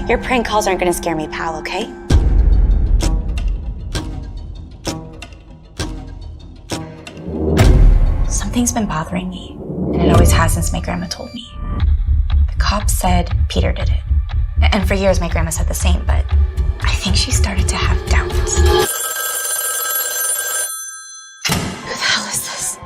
Your prank calls aren't gonna scare me, pal, okay? Something's been bothering me, and it always has since my grandma told me. The cops said Peter did it. And for years, my grandma said the same, but I think she started to have doubts. Who the hell is this?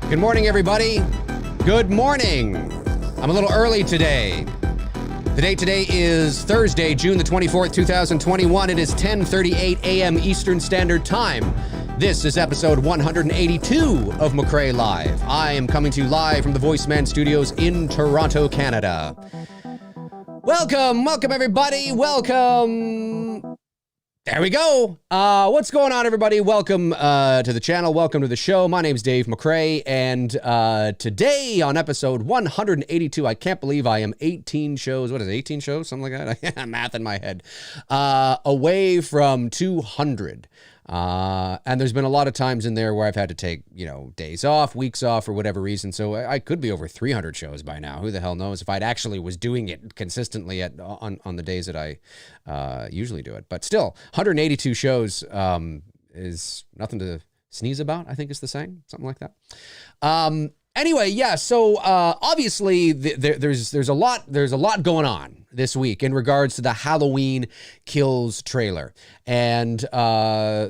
Good morning, everybody. Good morning. I'm a little early today. The date today is Thursday, June the 24th, 2021. It is 10:38 a.m. Eastern Standard Time. This is episode 182 of Mcrae Live. I am coming to you live from the VoiceMann Studios in Toronto, Canada. Welcome, everybody. Welcome. There we go. What's going on, everybody? Welcome to the channel. Welcome to the show. My name's Dave Mcrae, and today on episode 182, I can't believe I am 18 shows. What is it, 18 shows? Something like that? Math in my head. Away from 200. And there's been a lot of times in there where I've had to take, days off, weeks off, for whatever reason. So I could be over 300 shows by now. Who the hell knows if I'd actually was doing it consistently on the days that I usually do it. But still, 182 shows is nothing to sneeze about, I think is the saying, something like that. Anyway, yeah. So obviously, there's a lot going on this week in regards to the Halloween Kills trailer, and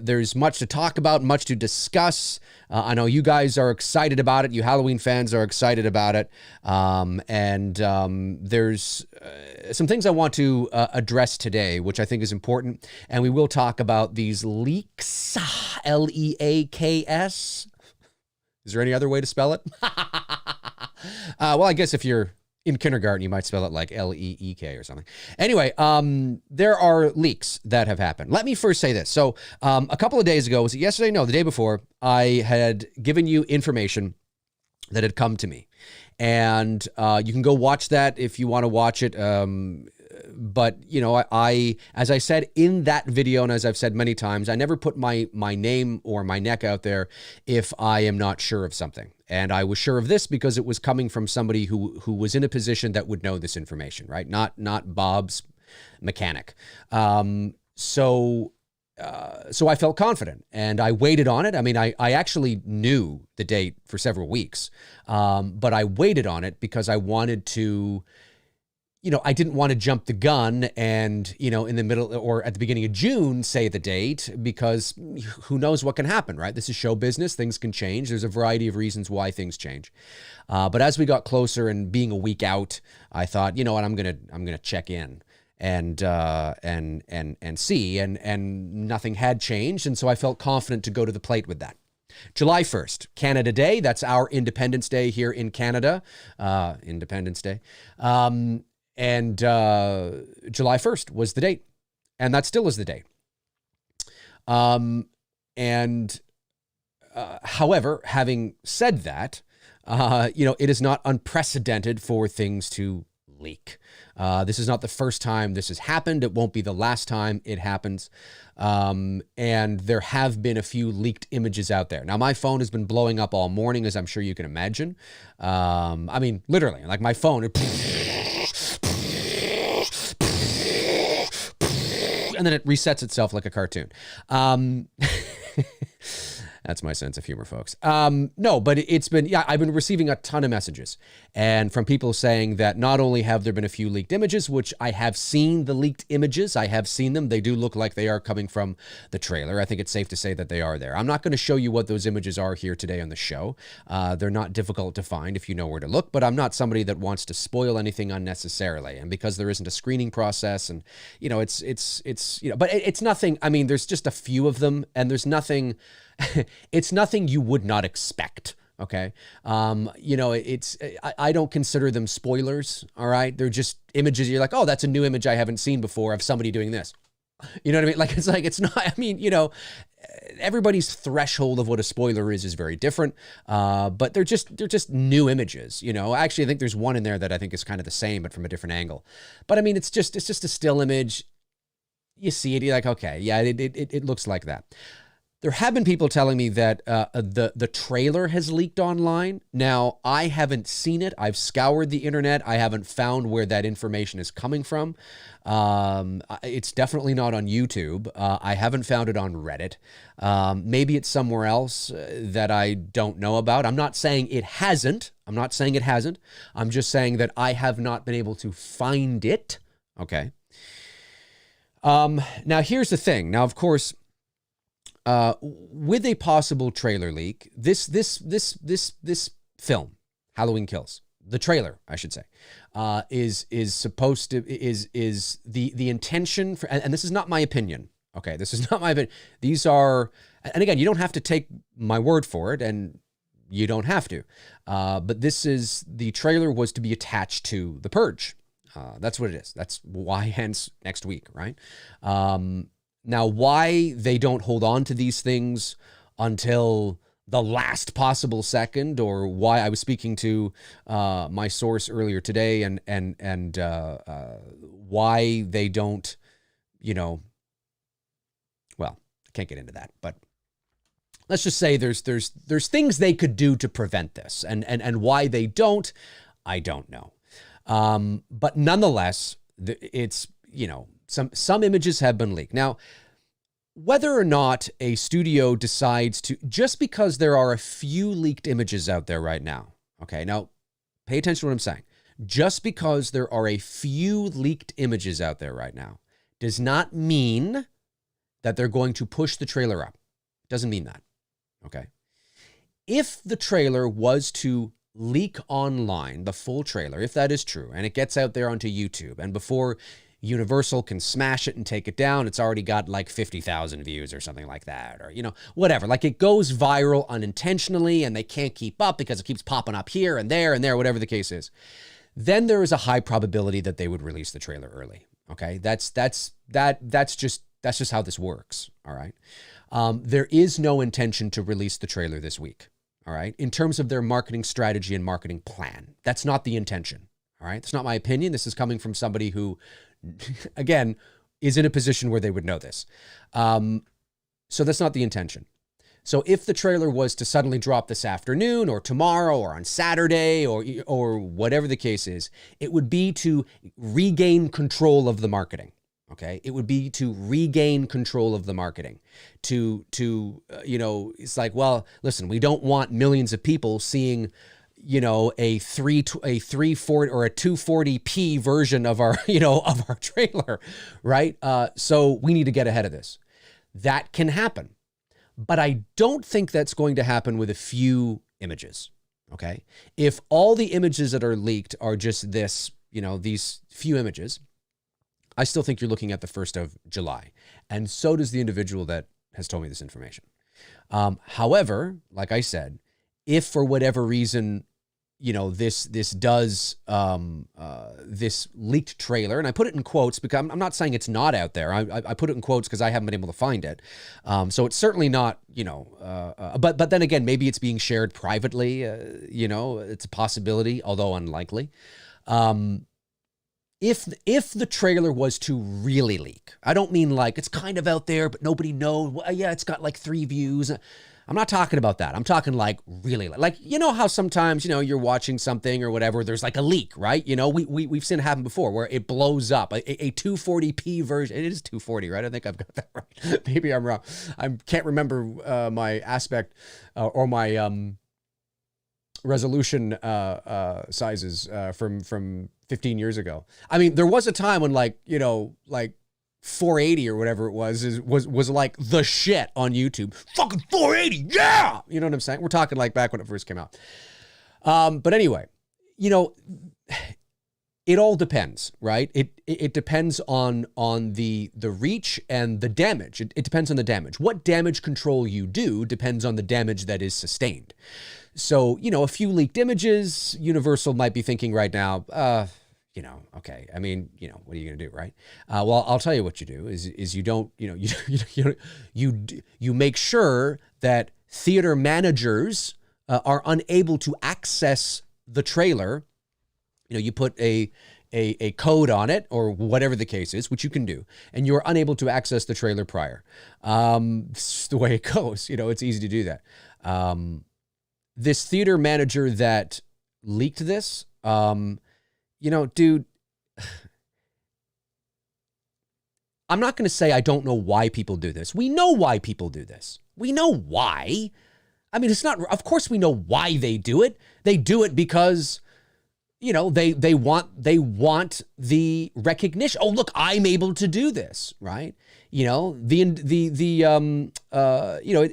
there's much to talk about, much to discuss. I know you guys are excited about it. You Halloween fans are excited about it, and there's some things I want to address today, which I think is important, and we will talk about these leaks, Leaks. Is there any other way to spell it? Well, I guess if you're in kindergarten, you might spell it like Leek or something. Anyway, there are leaks that have happened. Let me first say this. So a couple of days ago, was it yesterday? No, the day before, I had given you information that had come to me. And you can go watch that if you want to watch it. But, I, as I said in that video, and as I've said many times, I never put my name or my neck out there if I am not sure of something. And I was sure of this because it was coming from somebody who was in a position that would know this information, right? Not Bob's mechanic. So I felt confident and I waited on it. I mean, I actually knew the date for several weeks, but I waited on it because I wanted to, I didn't want to jump the gun and, in the middle or at the beginning of June, say the date, because who knows what can happen, right? This is show business. Things can change. There's a variety of reasons why things change. But as we got closer and being a week out, I thought, you know what, I'm going to check in and see, and nothing had changed. And so I felt confident to go to the plate with that. July 1st, Canada Day. That's our Independence Day here in Canada. Independence Day. And July 1st was the date, and that still is the date. However, having said that, it is not unprecedented for things to leak. This is not the first time this has happened. It won't be the last time it happens. And there have been a few leaked images out there. Now, my phone has been blowing up all morning, as I'm sure you can imagine. I mean, literally, like my phone, and then it resets itself like a cartoon. That's my sense of humor, folks. No, but it's been, I've been receiving a ton of messages and from people saying that not only have there been a few leaked images, which I have seen the leaked images, I have seen them. They do look like they are coming from the trailer. I think it's safe to say that they are there. I'm not going to show you what those images are here today on the show. They're not difficult to find if you know where to look, but I'm not somebody that wants to spoil anything unnecessarily. And because there isn't a screening process and, it's but it's nothing. I mean, there's just a few of them and there's nothing, it's nothing you would not expect. Okay. I don't consider them spoilers. All right. They're just images. You're like, oh, that's a new image I haven't seen before of somebody doing this. You know what I mean? It's not, I mean, everybody's threshold of what a spoiler is very different. But they're just new images, Actually, I think there's one in there that I think is kind of the same, but from a different angle. But I mean, it's just a still image. You see it, you're like, okay, yeah, it looks like that. There have been people telling me that the trailer has leaked online. Now, I haven't seen it. I've scoured the internet. I haven't found where that information is coming from. It's definitely not on YouTube. I haven't found it on Reddit. Maybe it's somewhere else that I don't know about. I'm not saying it hasn't. I'm just saying that I have not been able to find it. Okay. Now, here's the thing. Now, of course, with a possible trailer leak, this film, Halloween Kills, the trailer, I should say, is supposed to is the intention for, and this is not my opinion. Okay, this is not my opinion. These are, and again, you don't have to take my word for it, and you don't have to. But the trailer was to be attached to The Purge. That's what it is. That's why, hence next week, right? Now, why they don't hold on to these things until the last possible second, or why I was speaking to my source earlier today, and why they don't, well, I can't get into that, but let's just say there's things they could do to prevent this, and why they don't, I don't know. But nonetheless, it's, some images have been leaked. Now, whether or not a studio decides to, just because there are a few leaked images out there right now, okay, now pay attention to what I'm saying. Just because there are a few leaked images out there right now does not mean that they're going to push the trailer up. It doesn't mean that, okay? If the trailer was to leak online, the full trailer, if that is true, and it gets out there onto YouTube, and before Universal can smash it and take it down, it's already got like 50,000 views or something like that, or, whatever. Like, it goes viral unintentionally and they can't keep up because it keeps popping up here and there, whatever the case is. Then there is a high probability that they would release the trailer early. Okay. That's just how this works. All right. There is no intention to release the trailer this week. All right. In terms of their marketing strategy and marketing plan, that's not the intention. All right. That's not my opinion. This is coming from somebody who, again, is in a position where they would know this. So that's not the intention. So if the trailer was to suddenly drop this afternoon or tomorrow or on Saturday or whatever the case is, it would be to regain control of the marketing. Okay. It would be to regain control of the marketing, it's like, well, listen, we don't want millions of people seeing, a 340 or a 240p version of our, of our trailer, right? So we need to get ahead of this. That can happen, but I don't think that's going to happen with a few images. Okay. If all the images that are leaked are just this, these few images, I still think you're looking at the 1st of July. And so does the individual that has told me this information. However, like I said, if for whatever reason, this leaked trailer, and I put it in quotes because I'm not saying it's not out there. I put it in quotes because I haven't been able to find it. So it's certainly not, but then again, maybe it's being shared privately. It's a possibility, although unlikely. If the trailer was to really leak, I don't mean like it's kind of out there, but nobody knows. Well, yeah, it's got like 3 views. I'm not talking about that. I'm talking like really, like, you know how sometimes, you know, you're watching something or whatever, there's like a leak, right? You know, we've seen it happen before where it blows up. A 240p version, it is 240, right? I think I've got that right. Maybe I'm wrong. I can't remember my aspect or my resolution sizes from 15 years ago. I mean, there was a time when like, you know, like 480 or whatever it was like the shit on YouTube. Fucking 480, yeah! You know what I'm saying? We're talking like back when it first came out. But anyway, you know, it all depends, right? It depends on the reach and the damage. It depends on the damage. What damage control you do depends on the damage that is sustained. So, you know, a few leaked images, Universal might be thinking right now, you know, okay, I mean, you know, what are you going to do, right? Well, I'll tell you what you do is you don't, you know, you make sure that theater managers are unable to access the trailer. You know, you put a code on it or whatever the case is, which you can do, and you're unable to access the trailer prior. It's the way it goes. You know, it's easy to do that. This theater manager that leaked this, you know, dude, I'm not going to say I don't know why people do this. We know why people do this. We know why. I mean, it's not, of course we know why they do it. They do it because, you know, they want the recognition. Oh, look, I'm able to do this, right? You know, you know,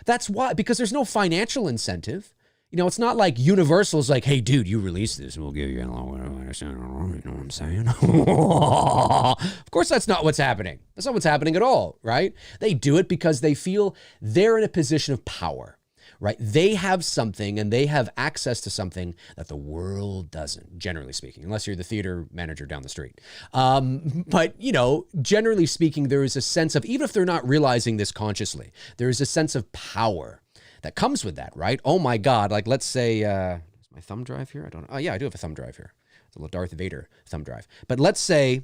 that's why, because there's no financial incentive. You know, it's not like Universal's like, hey, dude, you release this and we'll give you a lot. You know what I'm saying? Of course, that's not what's happening. That's not what's happening at all, right? They do it because they feel they're in a position of power, right? They have something and they have access to something that the world doesn't, generally speaking, unless you're the theater manager down the street. But, you know, generally speaking, there is a sense of, even if they're not realizing this consciously, there is a sense of power that comes with that, right? Oh my God, like let's say, is my thumb drive here? I don't know. Oh yeah, I do have a thumb drive here. It's a little Darth Vader thumb drive. But let's say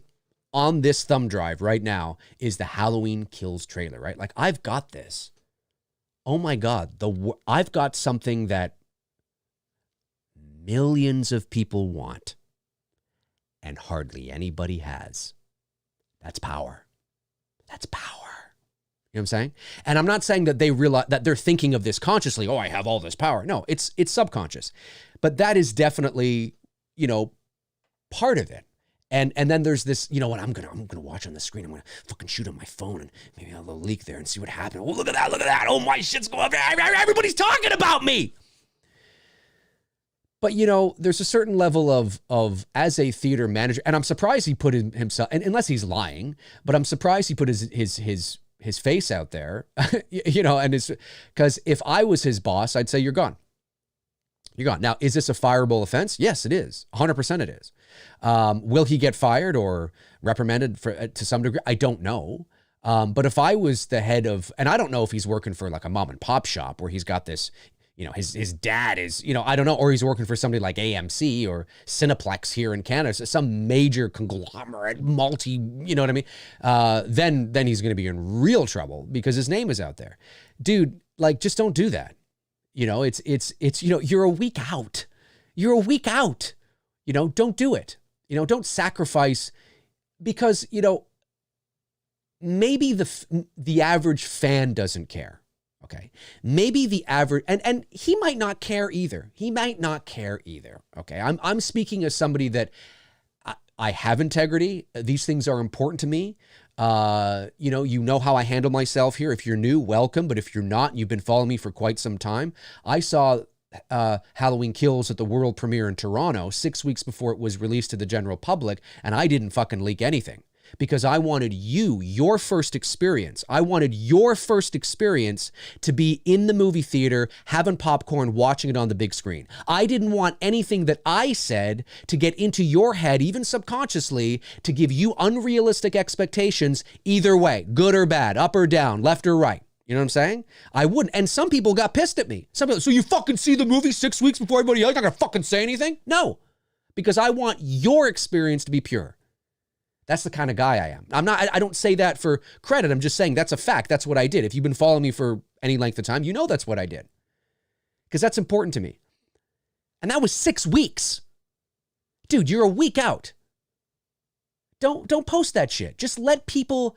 on this thumb drive right now is the Halloween Kills trailer, right? Like I've got this. Oh my God, I've got something that millions of people want and hardly anybody has. That's power. That's power. You know what I'm saying? And I'm not saying that they realize that they're thinking of this consciously. Oh, I have all this power. No, it's subconscious. But that is definitely, you know, part of it. And then there's this, you know what, I'm gonna watch on the screen. I'm gonna fucking shoot on my phone and maybe I'll leak there and see what happens. Oh, look at that, look at that. Oh, my shit's going up. Everybody's talking about me. But, you know, there's a certain level of as a theater manager, and I'm surprised he put himself, and unless he's lying, but I'm surprised he put his face out there, you know, and because if I was his boss, I'd say, you're gone. You're gone. Now, is this a fireable offense? Yes, it is. 100% it is. Will he get fired or reprimanded to some degree? I don't know. But if I was the head of, and I don't know if he's working for like a mom and pop shop where he's got this, you know, his dad is, you know, I don't know, or he's working for somebody like AMC or Cineplex here in Canada, so some major conglomerate, you know what I mean? Then he's going to be in real trouble because his name is out there. Dude, like, just don't do that. You know, it's, you know, you're a week out. You're a week out. You know, don't do it. You know, don't sacrifice because, you know, maybe the average fan doesn't care. Okay. Maybe the average, and he might not care either. He might not care either. Okay. I'm speaking as somebody that I have integrity. These things are important to me. You know how I handle myself here. If you're new, welcome. But if you're not, and you've been following me for quite some time, I saw Halloween Kills at the world premiere in Toronto 6 weeks before it was released to the general public, and I didn't fucking leak anything. Because I wanted your first experience. I wanted your first experience to be in the movie theater, having popcorn, watching it on the big screen. I didn't want anything that I said to get into your head, even subconsciously, to give you unrealistic expectations either way, good or bad, up or down, left or right. You know what I'm saying? I wouldn't. And some people got pissed at me. Some people, so you fucking see the movie 6 weeks before everybody else? You're not gonna fucking say anything? No, because I want your experience to be pure. That's the kind of guy I am. I don't say that for credit. I'm just saying that's a fact. That's what I did. If you've been following me for any length of time, you know that's what I did. Because that's important to me. And that was 6 weeks. Dude, you're a week out. Don't post that shit. Just let people,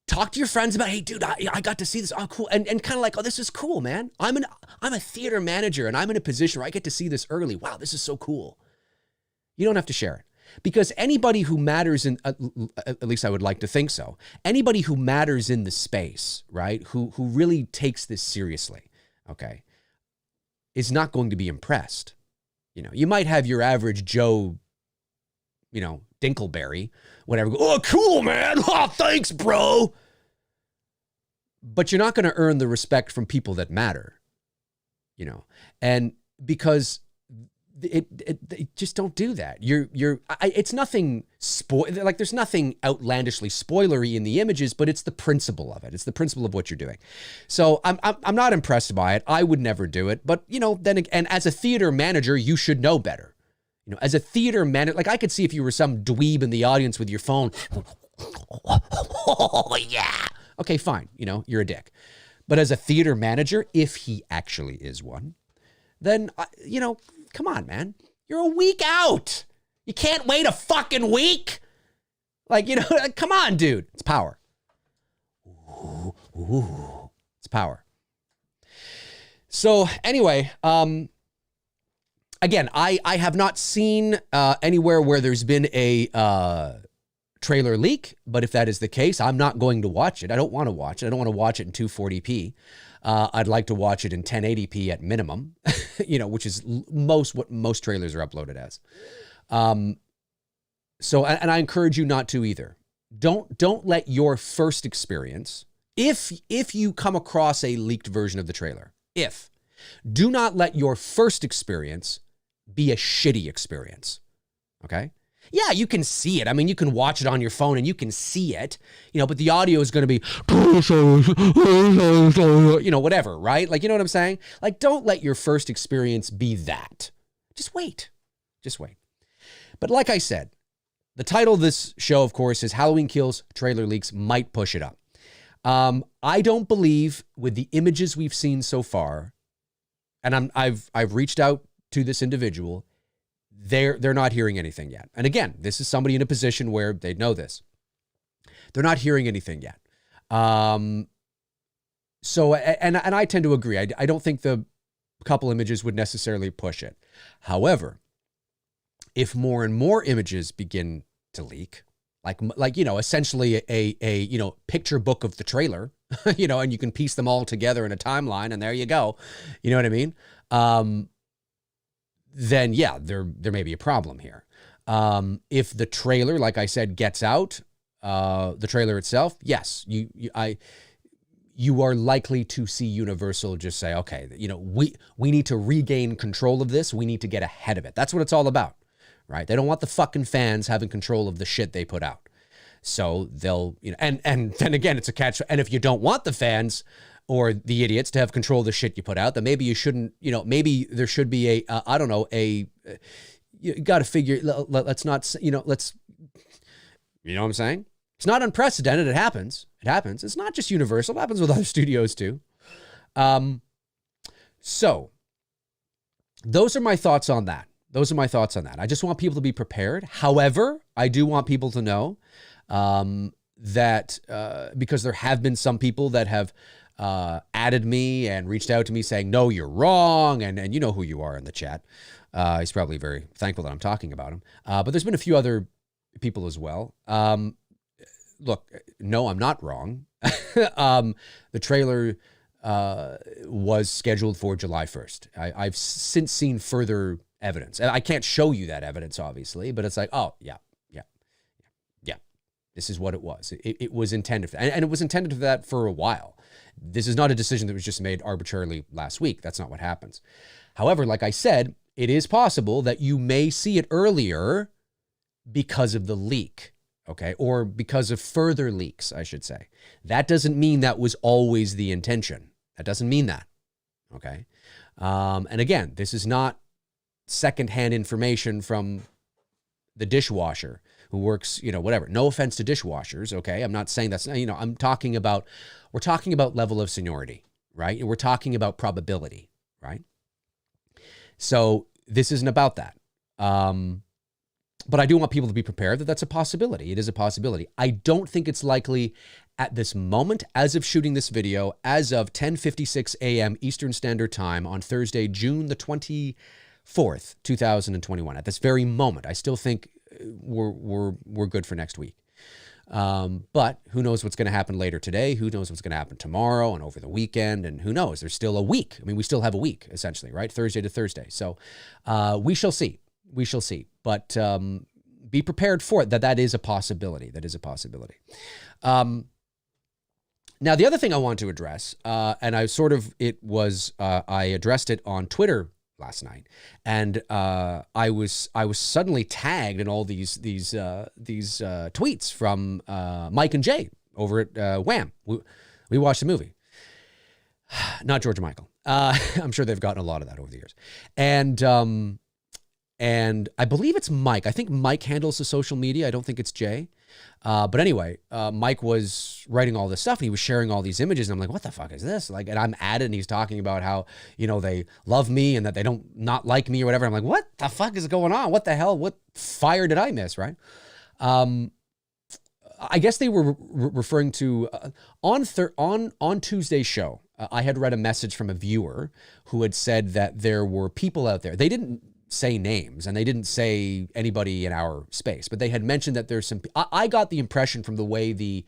talk to your friends about, hey, dude, I got to see this. Oh, cool. And kind of like, oh, this is cool, man. I'm a theater manager and I'm in a position where I get to see this early. Wow, this is so cool. You don't have to share it. Because anybody who matters in, at least I would like to think so, anybody who matters in the space, right, who really takes this seriously, okay, is not going to be impressed. You might have your average Joe, Dinkleberry, whatever. Oh, cool, man. Oh, thanks, bro. But you're not going to earn the respect from people that matter, and because it just don't do that. It's nothing there's nothing outlandishly spoilery in the images, but it's the principle of it. It's the principle of what you're doing. So I'm not impressed by it. I would never do it. But then again, as a theater manager, you should know better. As a theater manager, like I could see if you were some dweeb in the audience with your phone. Oh yeah. Okay, fine. You're a dick. But as a theater manager, if he actually is one, then come on, man. You're a week out. You can't wait a fucking week. Come on, dude. It's power. Ooh, it's power. So anyway, again, I have not seen anywhere where there's been a trailer leak, but if that is the case, I'm not going to watch it. I don't want to watch it. I don't want to watch it in 240p. I'd like to watch it in 1080p at minimum, which is what most trailers are uploaded as. So, and I encourage you not to either. Don't let your first experience, if you come across a leaked version of the trailer, do not let your first experience be a shitty experience. Okay? Yeah, you can see it. I mean, you can watch it on your phone and you can see it, but the audio is going to be, whatever, right? Like, you know what I'm saying? Like, don't let your first experience be that. Just wait. But like I said, the title of this show, of course, is Halloween Kills Trailer Leaks Might Push It Up. I don't believe with the images we've seen so far, and I've reached out to this individual, they're not hearing anything yet. And again, this is somebody in a position where they know this. They're not hearing anything yet. So, and I tend to agree. I don't think the couple images would necessarily push it. However, if more and more images begin to leak, like essentially a picture book of the trailer, and you can piece them all together in a timeline, and there you go. You know what I mean? Then yeah, there may be a problem here. If the trailer, like I said, gets out, the trailer itself, yes, you are likely to see Universal just say, okay, we need to regain control of this. We need to get ahead of it. That's what it's all about, right? They don't want the fucking fans having control of the shit they put out. So they'll, and then again, it's a catch. And if you don't want the fans or the idiots to have control of the shit you put out, then maybe you shouldn't, maybe there should be you got to figure, let's not, let's, you know what I'm saying? It's not unprecedented. It happens. It's not just Universal. It happens with other studios too. So those are my thoughts on that. I just want people to be prepared. However, I do want people to know that because there have been some people that have added me and reached out to me saying, no, you're wrong. And you know who you are in the chat. He's probably very thankful that I'm talking about him. But there's been a few other people as well. Look, no, I'm not wrong. The trailer was scheduled for July 1st. I've since seen further evidence. I can't show you that evidence, obviously, but it's like, oh, yeah. This is what it was. It was intended for, and it was intended for that for a while. This is not a decision that was just made arbitrarily last week. That's not what happens. However, like I said, it is possible that you may see it earlier because of the leak, okay? Or because of further leaks, I should say. That doesn't mean that was always the intention. That doesn't mean that, okay? And again, this is not secondhand information from the dishwasher who works, whatever. No offense to dishwashers, okay? I'm not saying that's, we're talking about level of seniority, right? And we're talking about probability, right? So this isn't about that. But I do want people to be prepared that that's a possibility. It is a possibility. I don't think it's likely at this moment, as of shooting this video, as of 10:56 a.m. Eastern Standard Time on Thursday, June the 24th, 2021. At this very moment, I still think we're good for next week. But who knows what's going to happen later today? Who knows what's going to happen tomorrow and over the weekend? And who knows? There's still a week. I mean, we still have a week, essentially, right? Thursday to Thursday. So we shall see. We shall see. But be prepared for it, that is a possibility. That is a possibility. Now, the other thing I want to address, and I addressed it on Twitter last night, and I was suddenly tagged in all these tweets from Mike and Jay over at Wham. We watched the movie, not George and Michael. I'm sure they've gotten a lot of that over the years, and I believe it's Mike. I think Mike handles the social media. I don't think it's Jay. But anyway, Mike was writing all this stuff and he was sharing all these images. And I'm like, what the fuck is this? Like, and I'm at it and he's talking about how, they love me and that they don't not like me or whatever. I'm like, what the fuck is going on? What the hell? What fire did I miss? Right. I guess they were referring to on Tuesday's show. I had read a message from a viewer who had said that there were people out there. They didn't say names and they didn't say anybody in our space, but they had mentioned that there's some. I got the impression from the way the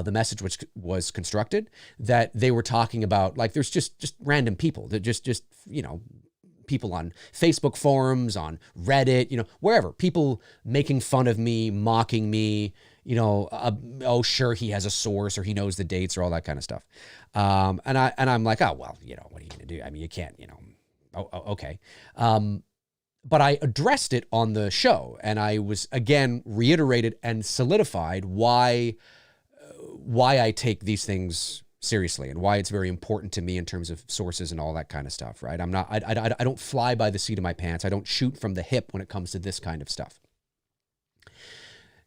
message was constructed that they were talking about like there's just random people that just people on Facebook forums, on Reddit, wherever, people making fun of me, mocking me, oh sure he has a source or he knows the dates or all that kind of stuff, and I'm like, oh well, what are you gonna do? I mean, you can't, okay. But I addressed it on the show, and I was again reiterated and solidified why I take these things seriously and why it's very important to me in terms of sources and all that kind of stuff. Right? I don't fly by the seat of my pants. I don't shoot from the hip when it comes to this kind of stuff.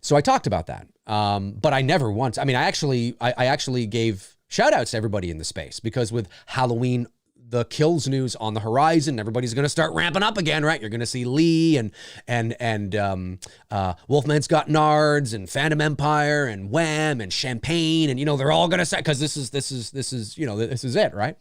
So I talked about that, but I never once. I mean, I actually gave shout outs to everybody in the space because with Halloween, the kills news on the horizon, everybody's going to start ramping up again, right? You're going to see Lee and Wolfman's Got Nards and Phantom Empire and Wham and Champagne, and they're all going to say because this is it, right?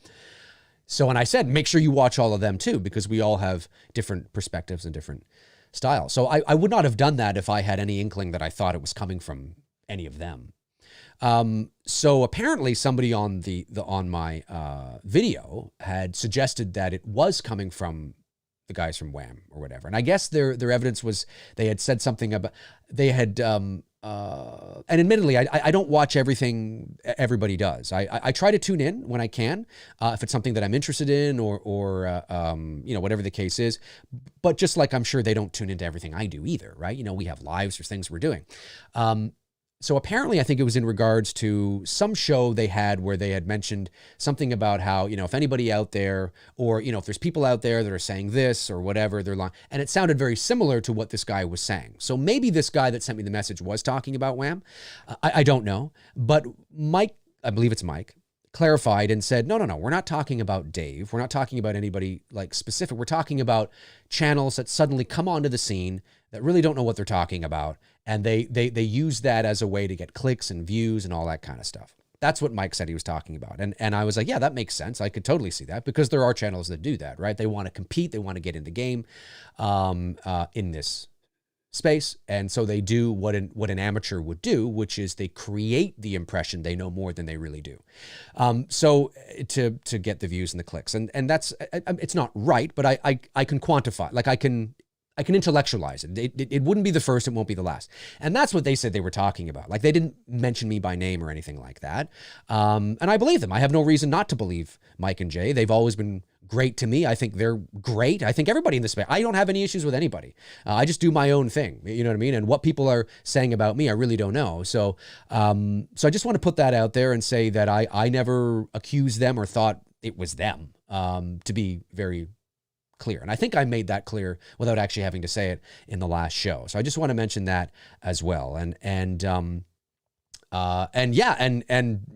So, and I said, make sure you watch all of them too because we all have different perspectives and different styles. So I would not have done that if I had any inkling that I thought it was coming from any of them. So apparently somebody on my video had suggested that it was coming from the guys from Wham or whatever. And I guess their evidence was they had said something about, they had, and admittedly, I don't watch everything everybody does. I try to tune in when I can, if it's something that I'm interested in or whatever the case is. But just like I'm sure they don't tune into everything I do either, right? We have lives or things we're doing. So apparently, I think it was in regards to some show they had where they had mentioned something about how, if anybody out there or, if there's people out there that are saying this or whatever, they're lying. And it sounded very similar to what this guy was saying. So maybe this guy that sent me the message was talking about Wham. I don't know. But Mike, I believe it's Mike, clarified and said, no, we're not talking about Dave. We're not talking about anybody like specific. We're talking about channels that suddenly come onto the scene that really don't know what they're talking about. And they use that as a way to get clicks and views and all that kind of stuff. That's what Mike said he was talking about. And I was like, yeah, that makes sense. I could totally see that because there are channels that do that, right? They want to compete. They want to get in the game in this space. And so they do what an amateur would do, which is they create the impression they know more than they really do. So to get the views and the clicks. And that's, it's not right, but I can quantify, like I can intellectualize it. It wouldn't be the first, it won't be the last. And that's what they said they were talking about. Like they didn't mention me by name or anything like that. And I believe them. I have no reason not to believe Mike and Jay. They've always been great to me. I think they're great. I think everybody in this space, I don't have any issues with anybody. I just do my own thing. You know what I mean? And what people are saying about me, I really don't know. So I just want to put that out there and say that I never accused them or thought it was them, to be very clear. And I think I made that clear without actually having to say it in the last show. So I just want to mention that as well. And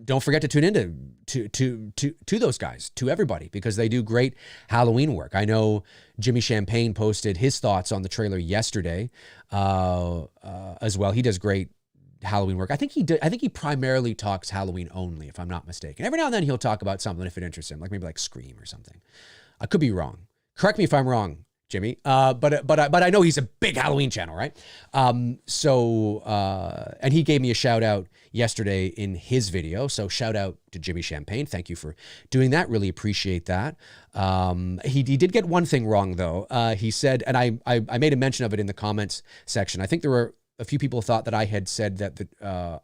don't forget to tune in to those guys, to everybody, because they do great Halloween work. I know Jimmy Champagne posted his thoughts on the trailer yesterday as well. He does great Halloween work. I think he primarily talks Halloween only, if I'm not mistaken. Every now and then he'll talk about something if it interests him, like maybe like Scream or something. I could be wrong. Correct me if I'm wrong, Jimmy. But I know he's a big Halloween channel, right? And he gave me a shout out yesterday in his video. So shout out to Jimmy Champagne. Thank you for doing that. Really appreciate that. He did get one thing wrong though. He said, and I made a mention of it in the comments section. I think there were a few people thought that I had said that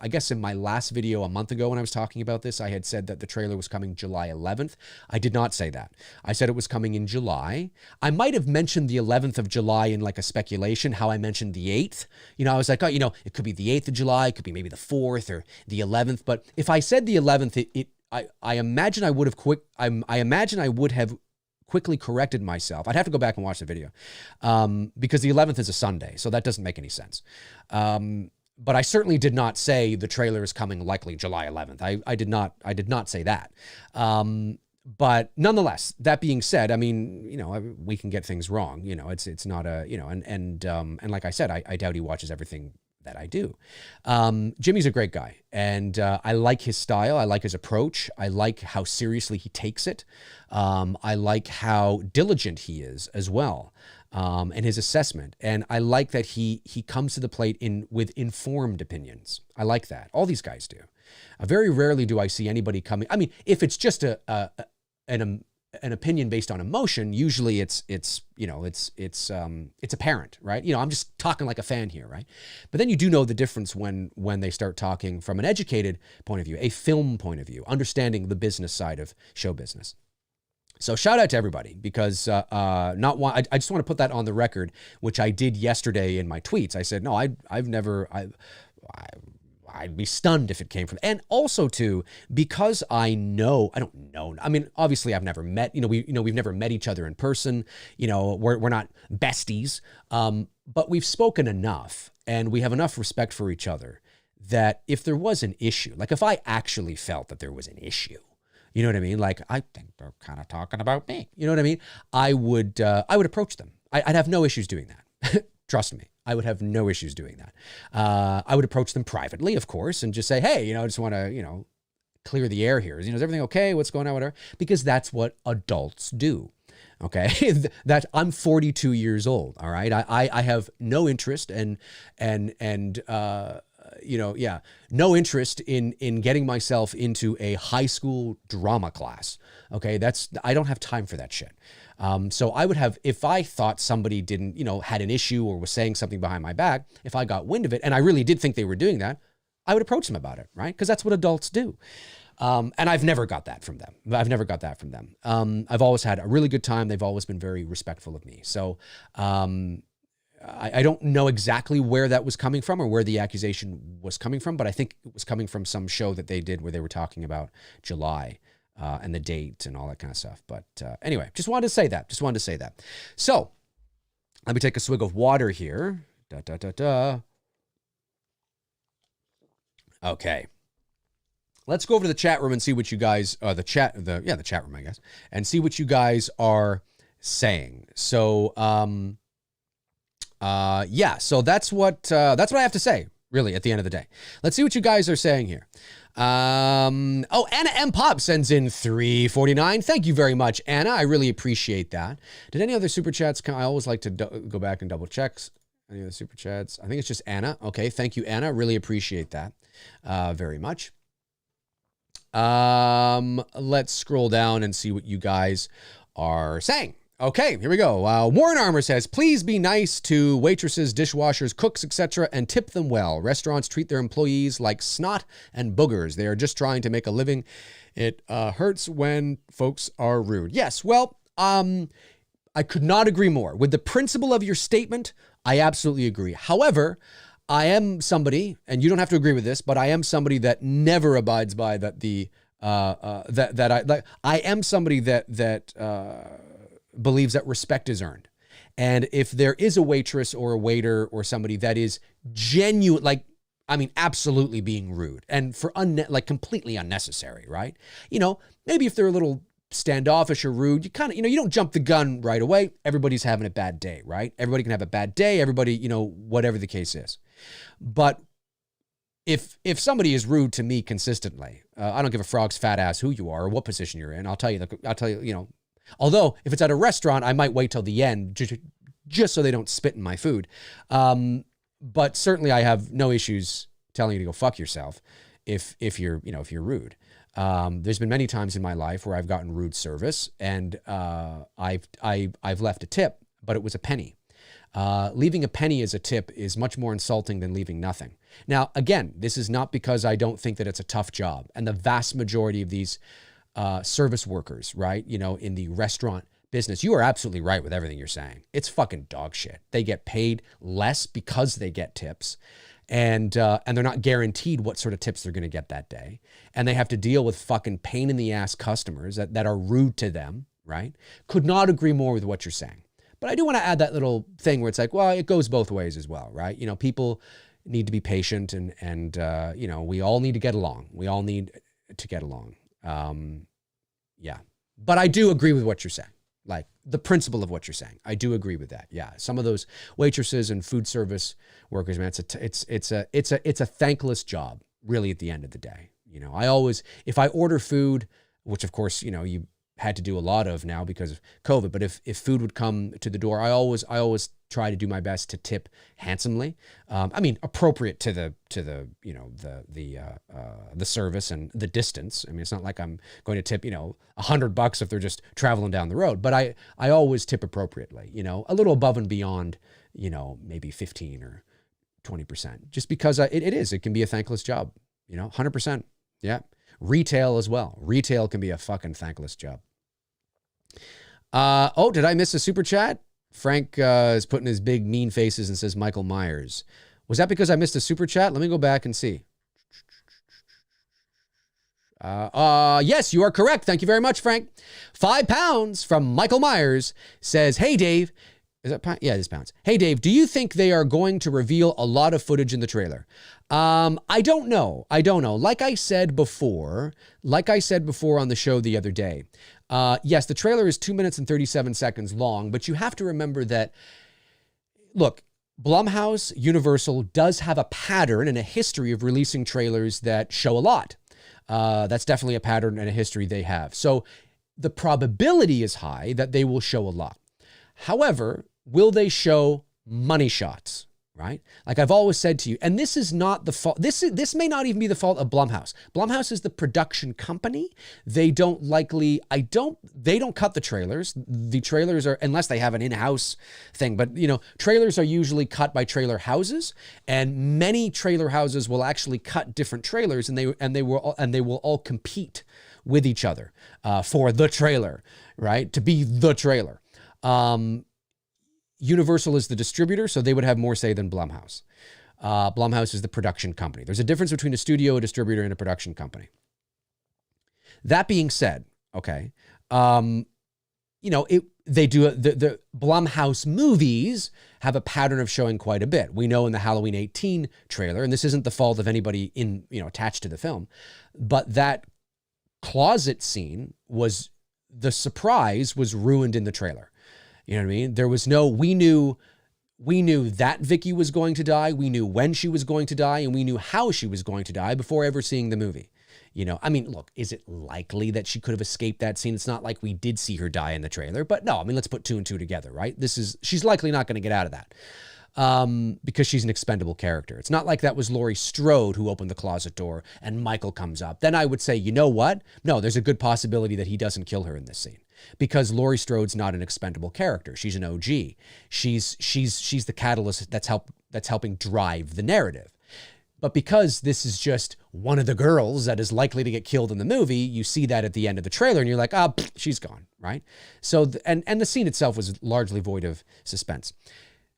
I guess in my last video a month ago when I was talking about this, I had said that the trailer was coming July 11th. I did not say that. I said it was coming in July. I might have mentioned the 11th of July in like a speculation, how I mentioned the 8th. You know, I was like, oh, you know, it could be the 8th of July, it could be maybe the 4th or the 11th. But if I said the 11th, I imagine I would have quickly corrected myself. I'd have to go back and watch the video because the 11th is a Sunday, so that doesn't make any sense. But I certainly did not say the trailer is coming likely July 11th. I did not say that. But nonetheless, that being said, I mean, you know, we can get things wrong. You know, it's not a, you know, and like I said, I doubt he watches everything that I do. Jimmy's a great guy, and I like his style. I like his approach. I like how seriously he takes it. I like how diligent he is as well, and his assessment. And I like that he comes to the plate with informed opinions. I like that. All these guys do. Very rarely do I see anybody coming. I mean, if it's just an opinion based on emotion, usually it's apparent, right? You know, I'm just talking like a fan here, right? But then you do know the difference when they start talking from an educated point of view, a film point of view, understanding the business side of show business. So shout out to everybody, because I just want to put that on the record, which I did yesterday in my tweets. I said, no, I'd be stunned if it came from, and also too, because I don't know. I mean, obviously I've never met, we've never met each other in person. You know, we're not besties, but we've spoken enough and we have enough respect for each other that if there was an issue, like if I actually felt that there was an issue, you know what I mean? Like, I think they're kind of talking about me, you know what I mean? I would approach them. I'd have no issues doing that. Trust me. I would have no issues doing that. I would approach them privately, of course, and just say, hey, I just want to, clear the air here. Is everything okay? What's going on? Whatever. Because that's what adults do. Okay. That I'm 42 years old. All right. I have no interest no interest in getting myself into a high school drama class. Okay. I don't have time for that shit. So I would have, if I thought somebody didn't, had an issue or was saying something behind my back, if I got wind of it and I really did think they were doing that, I would approach them about it, right? Because that's what adults do. And I've never got that from them. I've always had a really good time. They've always been very respectful of me. So, I don't know exactly where that was coming from or where the accusation was coming from, but I think it was coming from some show that they did where they were talking about July, and the date and all that kind of stuff. But anyway, just wanted to say that. So let me take a swig of water here. Okay. Let's go over to the chat room and see what you guys, the chat room, I guess, and see what you guys are saying. So, so that's what I have to say, really, at the end of the day. Let's see what you guys are saying here. Anna M. Pop sends in $3.49. Thank you very much, Anna. I really appreciate that. Did any other super chats come? I always like to go back and double check. Any other super chats? I think it's just Anna. Okay, thank you, Anna. Really appreciate that very much. Let's scroll down and see what you guys are saying. Okay, here we go. Warren Armour says, please be nice to waitresses, dishwashers, cooks, etc., and tip them well. Restaurants treat their employees like snot and boogers. They are just trying to make a living. It hurts when folks are rude. Yes, well, I could not agree more. With the principle of your statement, I absolutely agree. However, I am somebody, and you don't have to agree with this, but I am somebody that never abides by that. I am somebody that believes that respect is earned. And if there is a waitress or a waiter or somebody that is genuine, like, I mean, absolutely being rude and for like completely unnecessary, right? You know, maybe if they're a little standoffish or rude, you kind of, you know, you don't jump the gun right away. Everybody's having a bad day, right? Everybody can have a bad day. Everybody, you know, whatever the case is. But if somebody is rude to me consistently, I don't give a frog's fat ass who you are or what position you're in. I'll tell you, you know, although if it's at a restaurant, I might wait till the end just so they don't spit in my food. But certainly I have no issues telling you to go fuck yourself if you're, you know, if you're rude. There's been many times in my life where I've gotten rude service and I've left a tip, but it was a penny. Leaving a penny as a tip is much more insulting than leaving nothing. Now, again, this is not because I don't think that it's a tough job. And the vast majority of these service workers, right, you know, in the restaurant business, you are absolutely right with everything you're saying. It's fucking dog shit. They get paid less because they get tips. And they're not guaranteed what sort of tips they're going to get that day. And they have to deal with fucking pain in the ass customers that are rude to them, right? Could not agree more with what you're saying. But I do want to add that little thing where it's like, well, it goes both ways as well, right? You know, people need to be patient and you know, we all need to get along. We all need to get along. Yeah. But I do agree with what you're saying. Like the principle of what you're saying. I do agree with that. Yeah. Some of those waitresses and food service workers, man, it's a thankless job really at the end of the day. You know, I always, if I order food, which of course, you know, you had to do a lot of now because of COVID, but if food would come to the door, I always try to do my best to tip handsomely. I mean, appropriate to the you know, the service and the distance. I mean, it's not like I'm going to tip, you know, $100 if they're just traveling down the road, but I always tip appropriately, you know, a little above and beyond, you know, maybe 15 or 20%, just because it can be a thankless job, you know, 100%. Yeah. Retail as well. Retail can be a fucking thankless job. Oh, did I miss a super chat? Frank is putting his big mean faces and says Michael Myers. Was that because I missed a super chat? Let me go back and see. Yes, you are correct. Thank you very much, Frank. £5 from Michael Myers says, hey, Dave. Is that pounds? Yeah, it is pounds. Hey, Dave, do you think they are going to reveal a lot of footage in the trailer? I don't know. Like I said before on the show the other day, yes, the trailer is 2 minutes and 37 seconds long, but you have to remember that, look, Blumhouse, Universal does have a pattern and a history of releasing trailers that show a lot. That's definitely a pattern and a history they have. So the probability is high that they will show a lot. However, will they show money shots, right? Like I've always said to you, and this is not the fault. This may not even be the fault of Blumhouse. Blumhouse is the production company. They don't cut the trailers. The trailers are, unless they have an in-house thing, but you know, trailers are usually cut by trailer houses, and many trailer houses will actually cut different trailers, and they will all compete with each other for the trailer, right? To be the trailer. Universal is the distributor, so they would have more say than Blumhouse. Blumhouse is the production company. There's a difference between a studio, a distributor, and a production company. That being said, okay, you know, the Blumhouse movies have a pattern of showing quite a bit. We know in the Halloween 18 trailer, and this isn't the fault of anybody attached to the film, but that closet scene the surprise was ruined in the trailer. You know what I mean? There was we knew that Vicky was going to die. We knew when she was going to die, and we knew how she was going to die before ever seeing the movie. You know, I mean, look, is it likely that she could have escaped that scene? It's not like we did see her die in the trailer, but no, I mean, let's put two and two together, right? She's likely not going to get out of that. Because she's an expendable character. It's not like that was Laurie Strode who opened the closet door and Michael comes up. Then I would say, you know what? No, there's a good possibility that he doesn't kill her in this scene because Laurie Strode's not an expendable character. She's an OG. She's the catalyst that's helping drive the narrative. But because this is just one of the girls that is likely to get killed in the movie, you see that at the end of the trailer and you're like, she's gone, right? So, and the scene itself was largely void of suspense.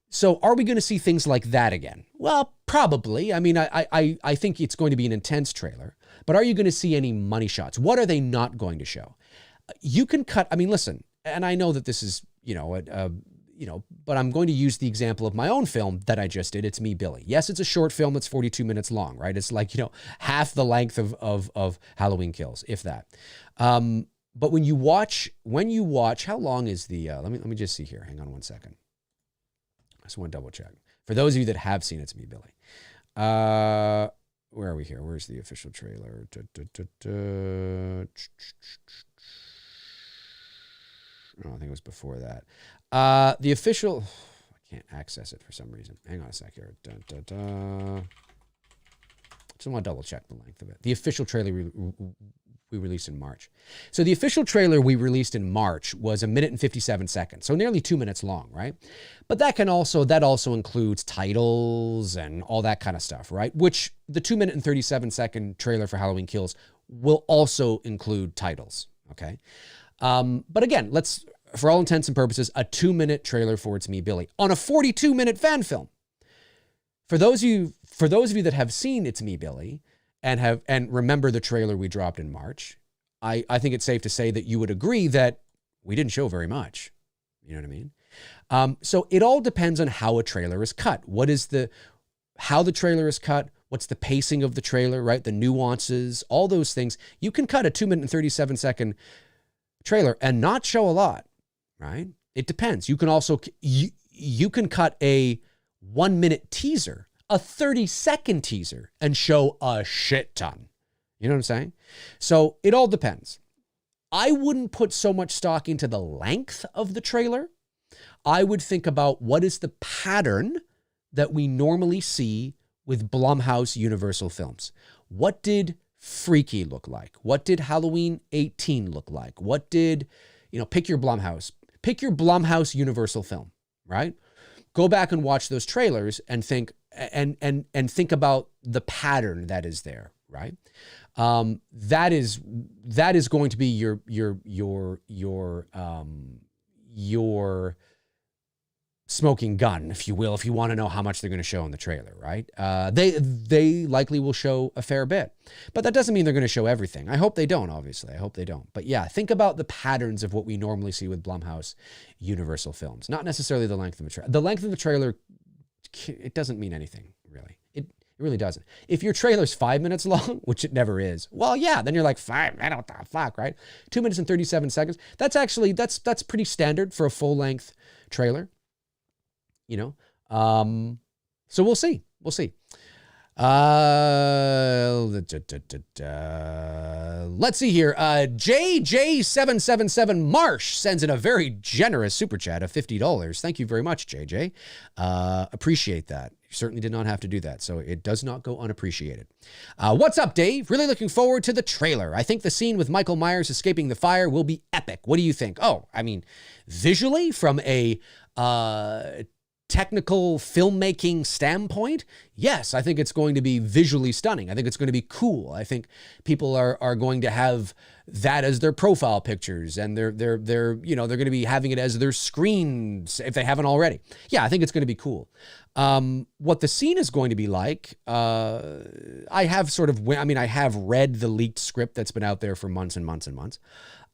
So are we going to see things like that again? Well, probably. I mean, I think it's going to be an intense trailer, but are you going to see any money shots? What are they not going to show? You can cut, I mean, listen, and I know that this is, but I'm going to use the example of my own film that I just did. It's Me, Billy. Yes, it's a short film that's 42 minutes long, right? It's like, half the length of Halloween Kills, if that. But when you watch, how long is the, let me just see here. Hang on one second. I just want to double check. For those of you that have seen It's Me, Billy. Where are we here? Where's the official trailer? Oh, I think it was before that. The official, I can't access it for some reason. Hang on a sec here. Just want to double check the length of it. The official trailer we released in March. So the official trailer we released in March was 1 minute and 57 seconds. So nearly 2 minutes long, right? But that also includes titles and all that kind of stuff, right? Which the 2 minute and 37 second trailer for Halloween Kills will also include titles, okay? But again, for all intents and purposes, a 2 minute trailer for It's Me, Billy on a 42-minute fan film. For those of you that have seen It's Me, Billy and remember the trailer we dropped in March, I think it's safe to say that you would agree that we didn't show very much. You know what I mean? So it all depends on how a trailer is cut. How the trailer is cut, what's the pacing of the trailer, right? The nuances, all those things. You can cut a 2 minute and 37 second trailer and not show a lot, right? It depends. You can also, you can cut a 1 minute teaser, a 30-second teaser, and show a shit ton. You know what I'm saying? So it all depends. I wouldn't put so much stock into the length of the trailer. I would think about what is the pattern that we normally see with Blumhouse Universal films. What did Freaky look like? What did Halloween 18 look like? What did, pick your Blumhouse. Pick your Blumhouse Universal film, right? Go back and watch those trailers and think think about the pattern that is there, right? That is going to be your smoking gun, if you will, if you want to know how much they're going to show in the trailer, right? They likely will show a fair bit, but that doesn't mean they're going to show everything. I hope they don't, obviously. I hope they don't. But yeah, think about the patterns of what we normally see with Blumhouse Universal films, not necessarily the length of the trailer. The length of the trailer, it doesn't mean anything, really. It really doesn't. If your trailer's 5 minutes long, which it never is, well, yeah, then you're like, 5 minutes, what the fuck, right? 2 minutes and 37 seconds. That's pretty standard for a full-length trailer. So we'll see. Let's see here. JJ777 Marsh sends in a very generous super chat of $50. Thank you very much, JJ. Appreciate that. You certainly did not have to do that, so it does not go unappreciated. What's up, Dave? Really looking forward to the trailer. I think the scene with Michael Myers escaping the fire will be epic. What do you think? Oh, I mean, visually, from a technical filmmaking standpoint, yes, I think it's going to be visually stunning. I think it's going to be cool. I think people are going to have that as their profile pictures, and they're going to be having it as their screens if they haven't already. Yeah, I think it's going to be cool. What the scene is going to be like, I have read the leaked script that's been out there for months and months and months.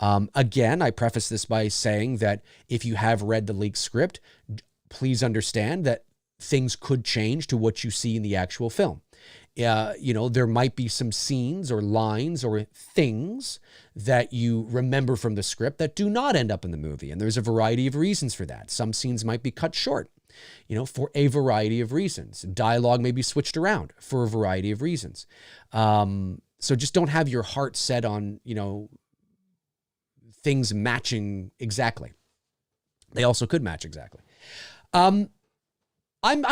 Again, I preface this by saying that if you have read the leaked script, please understand that things could change to what you see in the actual film. There might be some scenes or lines or things that you remember from the script that do not end up in the movie. And there's a variety of reasons for that. Some scenes might be cut short, for a variety of reasons. Dialogue may be switched around for a variety of reasons. So just don't have your heart set on, things matching exactly. They also could match exactly. I'm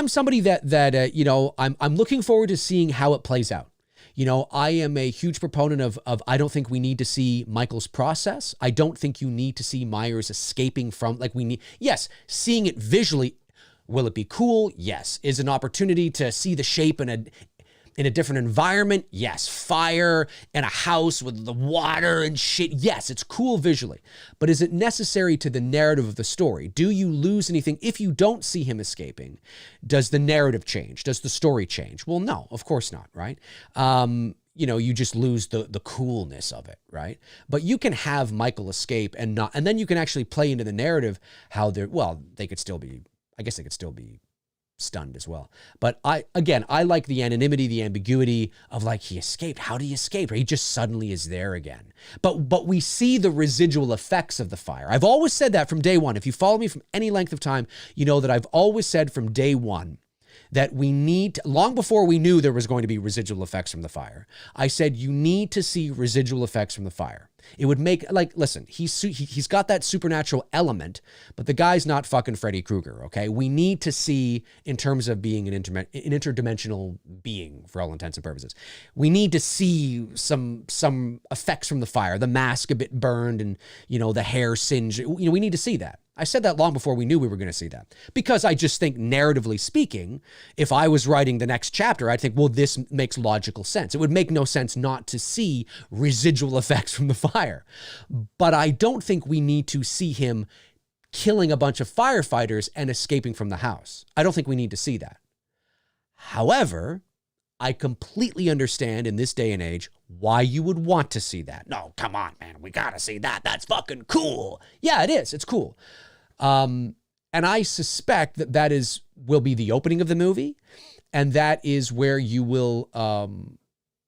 somebody that I'm looking forward to seeing how it plays out. I am a huge proponent of I don't think we need to see Michael's process. I don't think you need to see Myers escaping from, yes, seeing it visually. Will it be cool? Yes. Is an opportunity to see the shape in a different environment? Yes. Fire and a house with the water and shit. Yes, it's cool visually. But is it necessary to the narrative of the story? Do you lose anything if you don't see him escaping? Does the narrative change? Does the story change? Well, no, of course not, right? you just lose the coolness of it, right? But you can have Michael escape and then you can actually play into the narrative how they could still be, I guess they could still be stunned as well. But I like the anonymity, the ambiguity of like, he escaped. How did he escape? Or he just suddenly is there again. But we see the residual effects of the fire. I've always said that from day one. If you follow me from any length of time, you know that I've always said from day one that we need, long before we knew there was going to be residual effects from the fire, I said you need to see residual effects from the fire. It would make, like, listen, he's got that supernatural element, but the guy's not fucking Freddy Krueger, okay? We need to see, in terms of being an interdimensional being, for all intents and purposes, we need to see some effects from the fire, the mask a bit burned and, the hair singed. We need to see that. I said that long before we knew we were going to see that, because I just think, narratively speaking, if I was writing the next chapter, I'd think, well, this makes logical sense. It would make no sense not to see residual effects from the fire. But I don't think we need to see him killing a bunch of firefighters and escaping from the house. I don't think we need to see that. However, I completely understand in this day and age why you would want to see that. No, come on, man. We got to see that. That's fucking cool. Yeah, it is. It's cool. And I suspect that will be the opening of the movie. And that is where you will,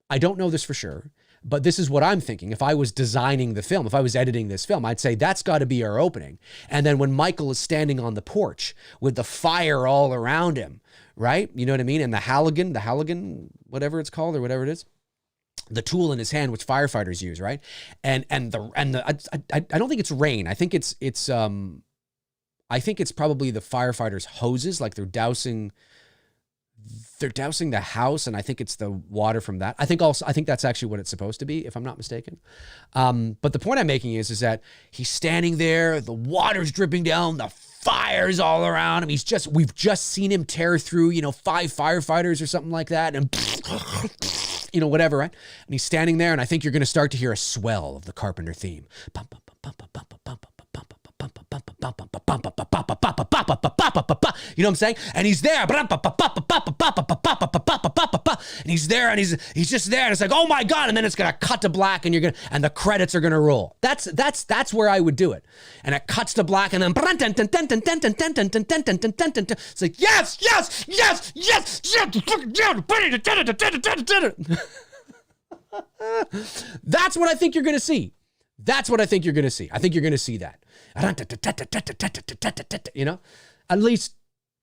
I don't know this for sure, but this is what I'm thinking. If I was designing the film, if I was editing this film, I'd say that's got to be our opening. And then when Michael is standing on the porch with the fire all around him, right? You know what I mean? And the Halligan, whatever it's called or whatever it is, the tool in his hand, which firefighters use, right? And I don't think it's rain. I think it's probably the firefighters' hoses, like they're dousing the house, and I think it's the water from that. I think that's actually what it's supposed to be, if I'm not mistaken. But the point I'm making is that he's standing there, the water's dripping down, the fire's all around him. We've just seen him tear through, 5 firefighters or something like that, and whatever, right? And he's standing there, and I think you're going to start to hear a swell of the Carpenter theme. You know what I'm saying? And he's there. And he's there, and he's just there, and it's like, oh my God, and then it's gonna cut to black, and the credits are gonna roll. That's where I would do it. And it cuts to black, and then it's like, yes. That's what I think you're gonna see. I think you're going to see that. At least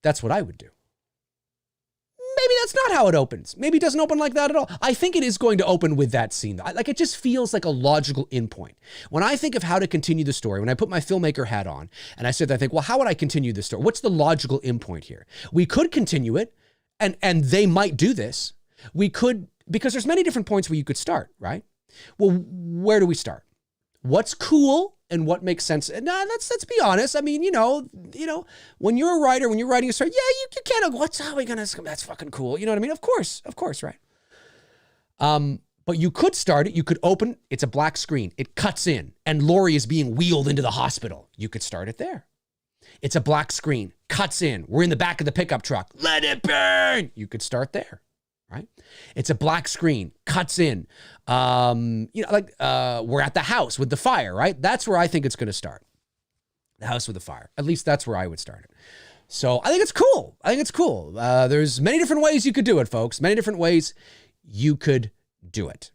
that's what I would do. Maybe that's not how it opens. Maybe it doesn't open like that at all. I think it is going to open with that scene. It just feels like a logical endpoint. When I think of how to continue the story, when I put my filmmaker hat on and I think, well, how would I continue the story? What's the logical endpoint here? We could continue it, and they might do this. We could, because there's many different points where you could start, right? Well, where do we start? What's cool and what makes sense? And let's be honest. I mean, when you're a writer, when you're writing a story, you can't go, how are we going to, that's fucking cool. You know what I mean? Of course, right? But you could start it. You could open, it's a black screen. It cuts in and Lori is being wheeled into the hospital. You could start it there. It's a black screen, cuts in. We're in the back of the pickup truck. Let it burn. You could start there. Right? It's a black screen, cuts in. We're at the house with the fire, right? That's where I think it's going to start. The house with the fire. At least that's where I would start it. So I think it's cool. There's many different ways you could do it, folks. Many different ways you could do it.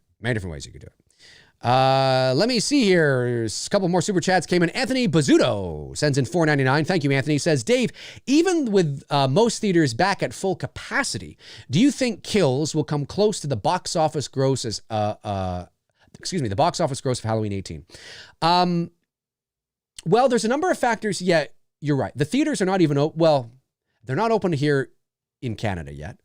Let me see here. There's a couple more super chats came in. Anthony Bazzuto sends in $4.99. Thank you, Anthony. Says, Dave, even with most theaters back at full capacity, do you think Kills will come close to the box office gross of Halloween 18? Well, there's a number of factors. Yeah, you're right. The theaters are not even they're not open here in Canada yet.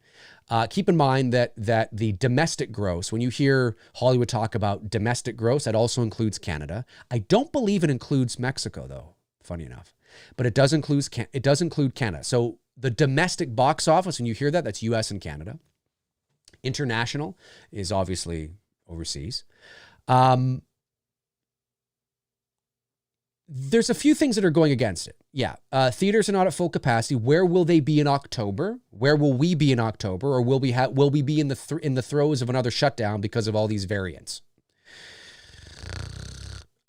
Keep in mind that the domestic gross, when you hear Hollywood talk about domestic gross, that also includes Canada. I don't believe it includes Mexico, though, funny enough. But it does include Canada. So the domestic box office, when you hear that, that's US and Canada. International is obviously overseas. there's a few things that are going against it. Yeah, theaters are not at full capacity. Where will they be in October? Where will we be in October? Or will we be in the throes of another shutdown because of all these variants?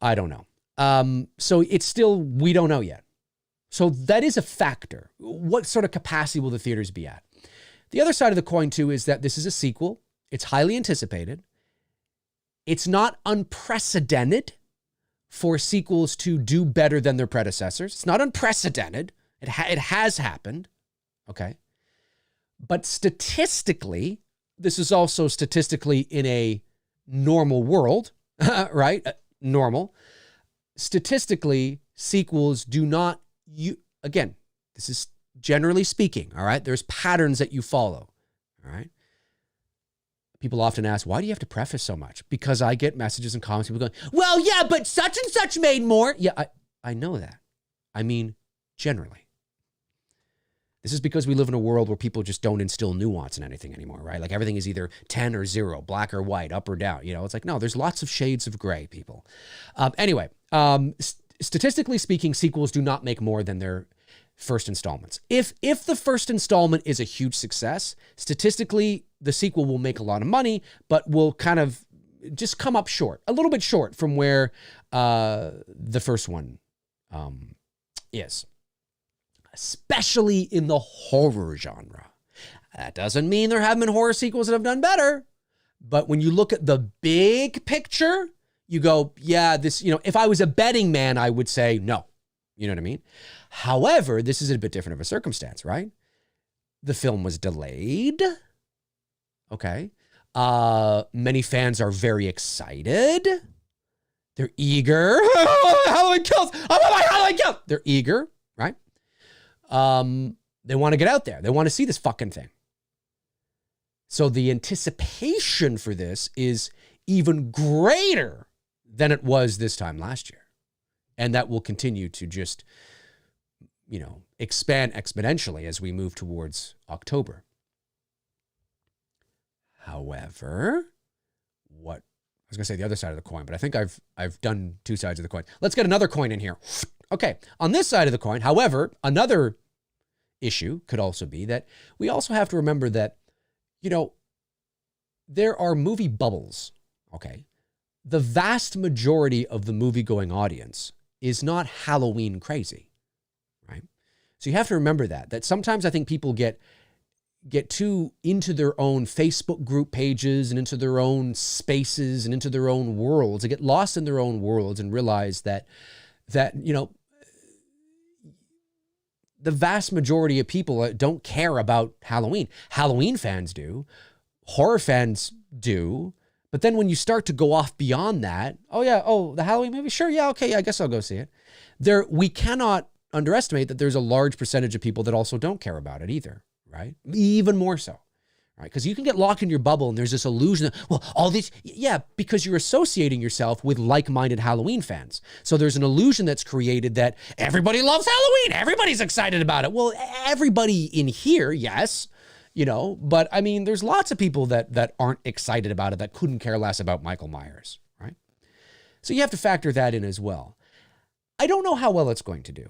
I don't know. So it's still, we don't know yet. So that is a factor. What sort of capacity will the theaters be at? The other side of the coin, too, is that this is a sequel. It's highly anticipated. It's not unprecedented for sequels to do better than their predecessors. It's not unprecedented. It has happened, okay? But statistically, this is also statistically in a normal world, right? Normal. Statistically, sequels do not, again, this is generally speaking, all right? There's patterns that you follow, all right? People often ask, why do you have to preface so much? Because I get messages and comments, people going, well, yeah, but such and such made more. Yeah, I know that. I mean, generally. This is because we live in a world where people just don't instill nuance in anything anymore, right? Like everything is either 10 or 0, black or white, up or down. You know, it's like, no, there's lots of shades of gray, people. Anyway, statistically speaking, sequels do not make more than their first installments. If the first installment is a huge success, statistically, the sequel will make a lot of money, but will kind of just come up short, a little bit short from where the first one is, especially in the horror genre. That doesn't mean there haven't been horror sequels that have done better, but when you look at the big picture, you go, yeah, this, you know, if I was a betting man, I would say no. You know what I mean? However, this is a bit different of a circumstance, right? The film was delayed. Okay. Many fans are very excited. They're eager. Halloween Kills. Halloween Kills. They're eager, right? They want to get out there. They want to see this fucking thing. So the anticipation for this is even greater than it was this time last year. And that will continue to just, you know, expand exponentially as we move towards October. However, I was going to say the other side of the coin, but I think I've done two sides of the coin. Let's get another coin in here. Okay, on this side of the coin, however, another issue could also be that we also have to remember that, you know, there are movie bubbles, okay? The vast majority of the movie-going audience is not Halloween crazy, right? So you have to remember that sometimes I think people get too into their own Facebook group pages and into their own spaces and into their own worlds. They get lost in their own worlds and realize that, you know, the vast majority of people don't care about Halloween. Halloween fans do. Horror fans do. But then when you start to go off beyond that, the Halloween movie, sure, yeah, okay, yeah, I guess I'll go see it. We cannot underestimate that there's a large percentage of people that also don't care about it either, right? Even more so, right? Because you can get locked in your bubble and there's this illusion that, well, all these, yeah, because you're associating yourself with like-minded Halloween fans. So there's an illusion that's created that everybody loves Halloween, everybody's excited about it. Well, everybody in here, yes, you know, but I mean, there's lots of people that aren't excited about it, that couldn't care less about Michael Myers, right? So you have to factor that in as well. I don't know how well it's going to do.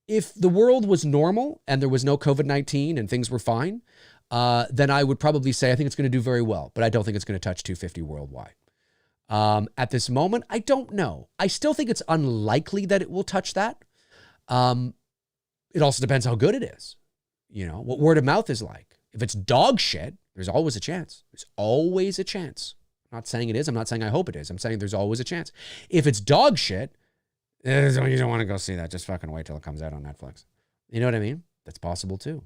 If the world was normal and there was no COVID-19 and things were fine, then I would probably say I think it's going to do very well, but I don't think it's going to touch 250 worldwide. At this moment, I don't know. I still think it's unlikely that it will touch that. It also depends how good it is. You know, what word of mouth is like. If it's dog shit, there's always a chance. There's always a chance. I'm not saying it is. I'm not saying I hope it is. I'm saying there's always a chance. If it's dog shit, you don't want to go see that. Just fucking wait till it comes out on Netflix. You know what I mean? That's possible too.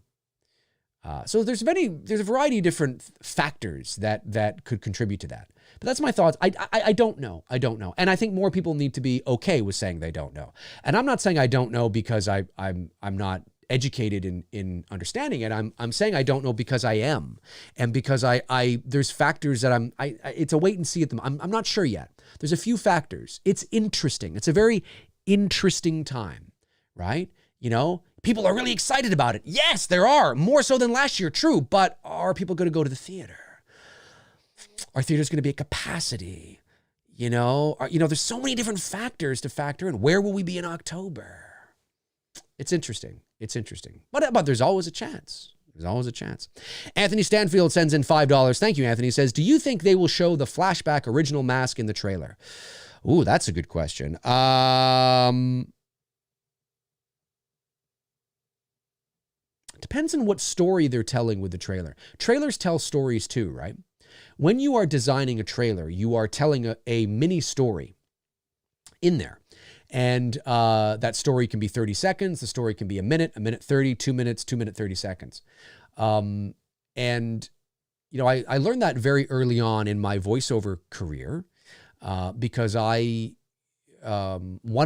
So there's a variety of different factors that could contribute to that. But that's my thoughts. I don't know. I don't know. And I think more people need to be okay with saying they don't know. And I'm not saying I don't know because I'm not educated in understanding it. I'm saying I don't know because I am. And because there's factors that it's a wait and see at them. I'm not sure yet. There's a few factors. It's interesting. It's a very interesting time, right? You know, people are really excited about it. Yes, there are. More so than last year, true. But are people going to go to the theater? Are theaters going to be at capacity? there's so many different factors to factor in. Where will we be in October? It's interesting. But there's always a chance. There's always a chance. Anthony Stanfield sends in $5. Thank you, Anthony. He says, do you think they will show the flashback original mask in the trailer? Ooh, that's a good question. Depends on what story they're telling with the trailer. Trailers tell stories too, right? When you are designing a trailer, you are telling a mini story in there. And that story can be 30 seconds. The story can be a minute 30, 2 minutes, 2 minute 30 seconds. I learned that very early on in my voiceover career because one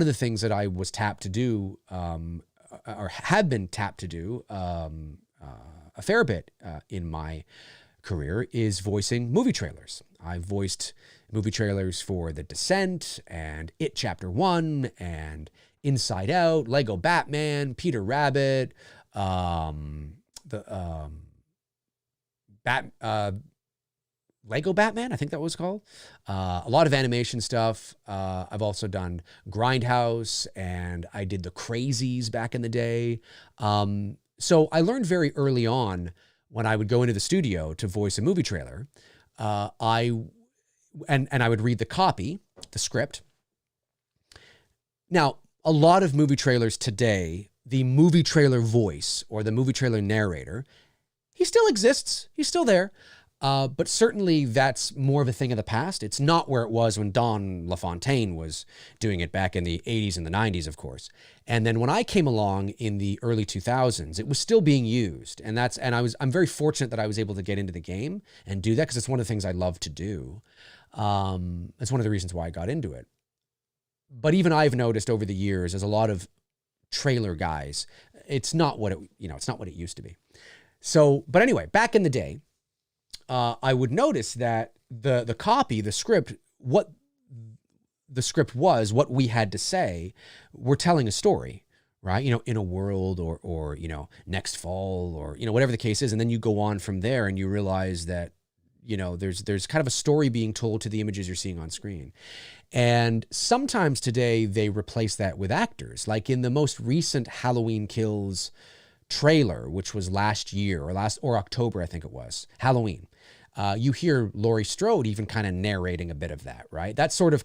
of the things that I was tapped to do or have been tapped to do a fair bit in my career is voicing movie trailers. I voiced movie trailers for The Descent and It Chapter 1 and Inside Out, Lego Batman, Peter Rabbit, Lego Batman, I think that was called. A lot of animation stuff. I've also done Grindhouse, and I did The Crazies back in the day. So I learned very early on when I would go into the studio to voice a movie trailer, I would read the copy, the script. Now, a lot of movie trailers today, the movie trailer voice or the movie trailer narrator, he still exists. He's still there. But certainly that's more of a thing of the past. It's not where it was when Don LaFontaine was doing it back in the 80s and the 90s, of course. And then when I came along in the early 2000s, it was still being used. I'm very fortunate that I was able to get into the game and do that because it's one of the things I love to do. It's one of the reasons why I got into it. But even I've noticed over the years, as a lot of trailer guys, it's not what it used to be. So, but anyway, back in the day, I would notice that the copy, the script, what the script was, what we had to say, we're telling a story, right? In a world or next fall or, whatever the case is. And then you go on from there and you realize that, there's kind of a story being told to the images you're seeing on screen. And sometimes today they replace that with actors, like in the most recent Halloween Kills trailer, which was last year or October, I think it was, Halloween. You hear Laurie Strode even kind of narrating a bit of that, right? That's sort of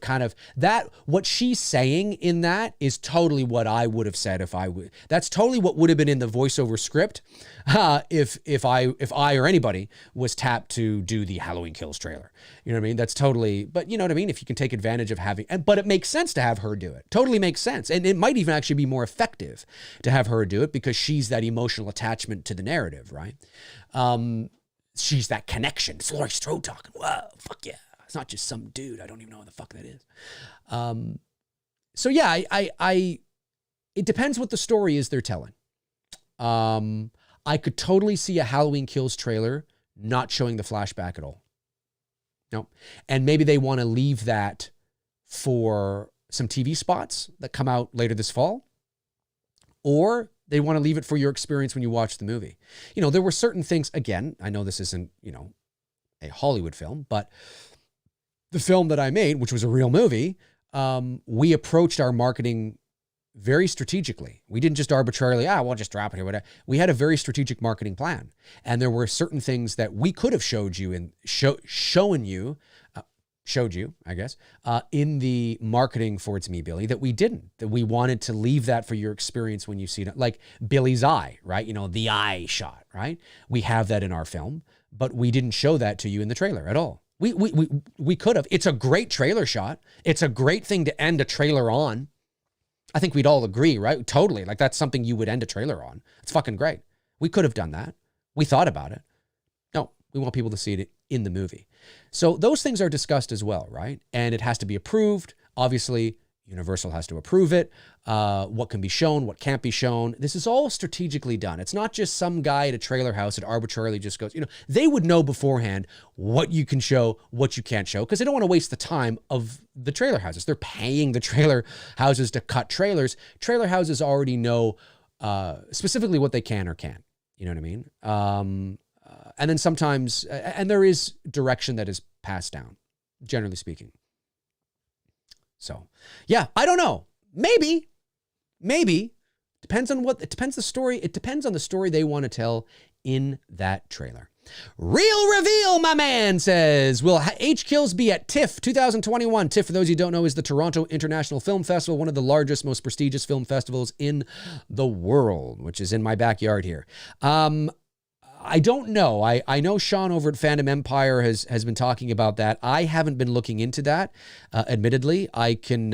what she's saying in that is totally what I would have said if I would. That's totally what would have been in the voiceover script if I or anybody was tapped to do the Halloween Kills trailer. You know what I mean? That's totally, but you know what I mean? If you can take advantage of but it makes sense to have her do it. Totally makes sense. And it might even actually be more effective to have her do it because she's that emotional attachment to the narrative, right? She's that connection. It's Laurie Strode talking. Whoa, fuck yeah. It's not just some dude. I don't even know what the fuck that is. So yeah, it depends what the story is they're telling. I could totally see a Halloween Kills trailer not showing the flashback at all. No. And maybe they want to leave that for some TV spots that come out later this fall, or they want to leave it for your experience when you watch the movie. There were certain things, again, I know this isn't, a Hollywood film, but the film that I made, which was a real movie, we approached our marketing very strategically. We didn't just arbitrarily, we'll just drop it here, whatever. We had a very strategic marketing plan. And there were certain things that we could have showed you, I guess, in the marketing for It's Me, Billy, that we didn't, that we wanted to leave that for your experience when you see it. Like Billy's eye, right? The eye shot, right? We have that in our film, but we didn't show that to you in the trailer at all. We could have. It's a great trailer shot. It's a great thing to end a trailer on. I think we'd all agree, right? Totally. Like that's something you would end a trailer on. It's fucking great. We could have done that. We thought about it. No, we want people to see it in the movie. So those things are discussed as well, right? And it has to be approved. Obviously, Universal has to approve it. What can be shown, what can't be shown. This is all strategically done. It's not just some guy at a trailer house that arbitrarily just goes, they would know beforehand what you can show, what you can't show, because they don't want to waste the time of the trailer houses. They're paying the trailer houses to cut trailers. Trailer houses already know specifically what they can or can't. You know what I mean? And then sometimes, and there is direction that is passed down, generally speaking. So, yeah, I don't know. Maybe. Depends on the story. It depends on the story they want to tell in that trailer. Real reveal, my man says, will H-Kills be at TIFF 2021? TIFF, for those you don't know, is the Toronto International Film Festival, one of the largest, most prestigious film festivals in the world, which is in my backyard here. I don't know. I know Sean over at Fandom Empire has been talking about that. I haven't been looking into that, admittedly. I could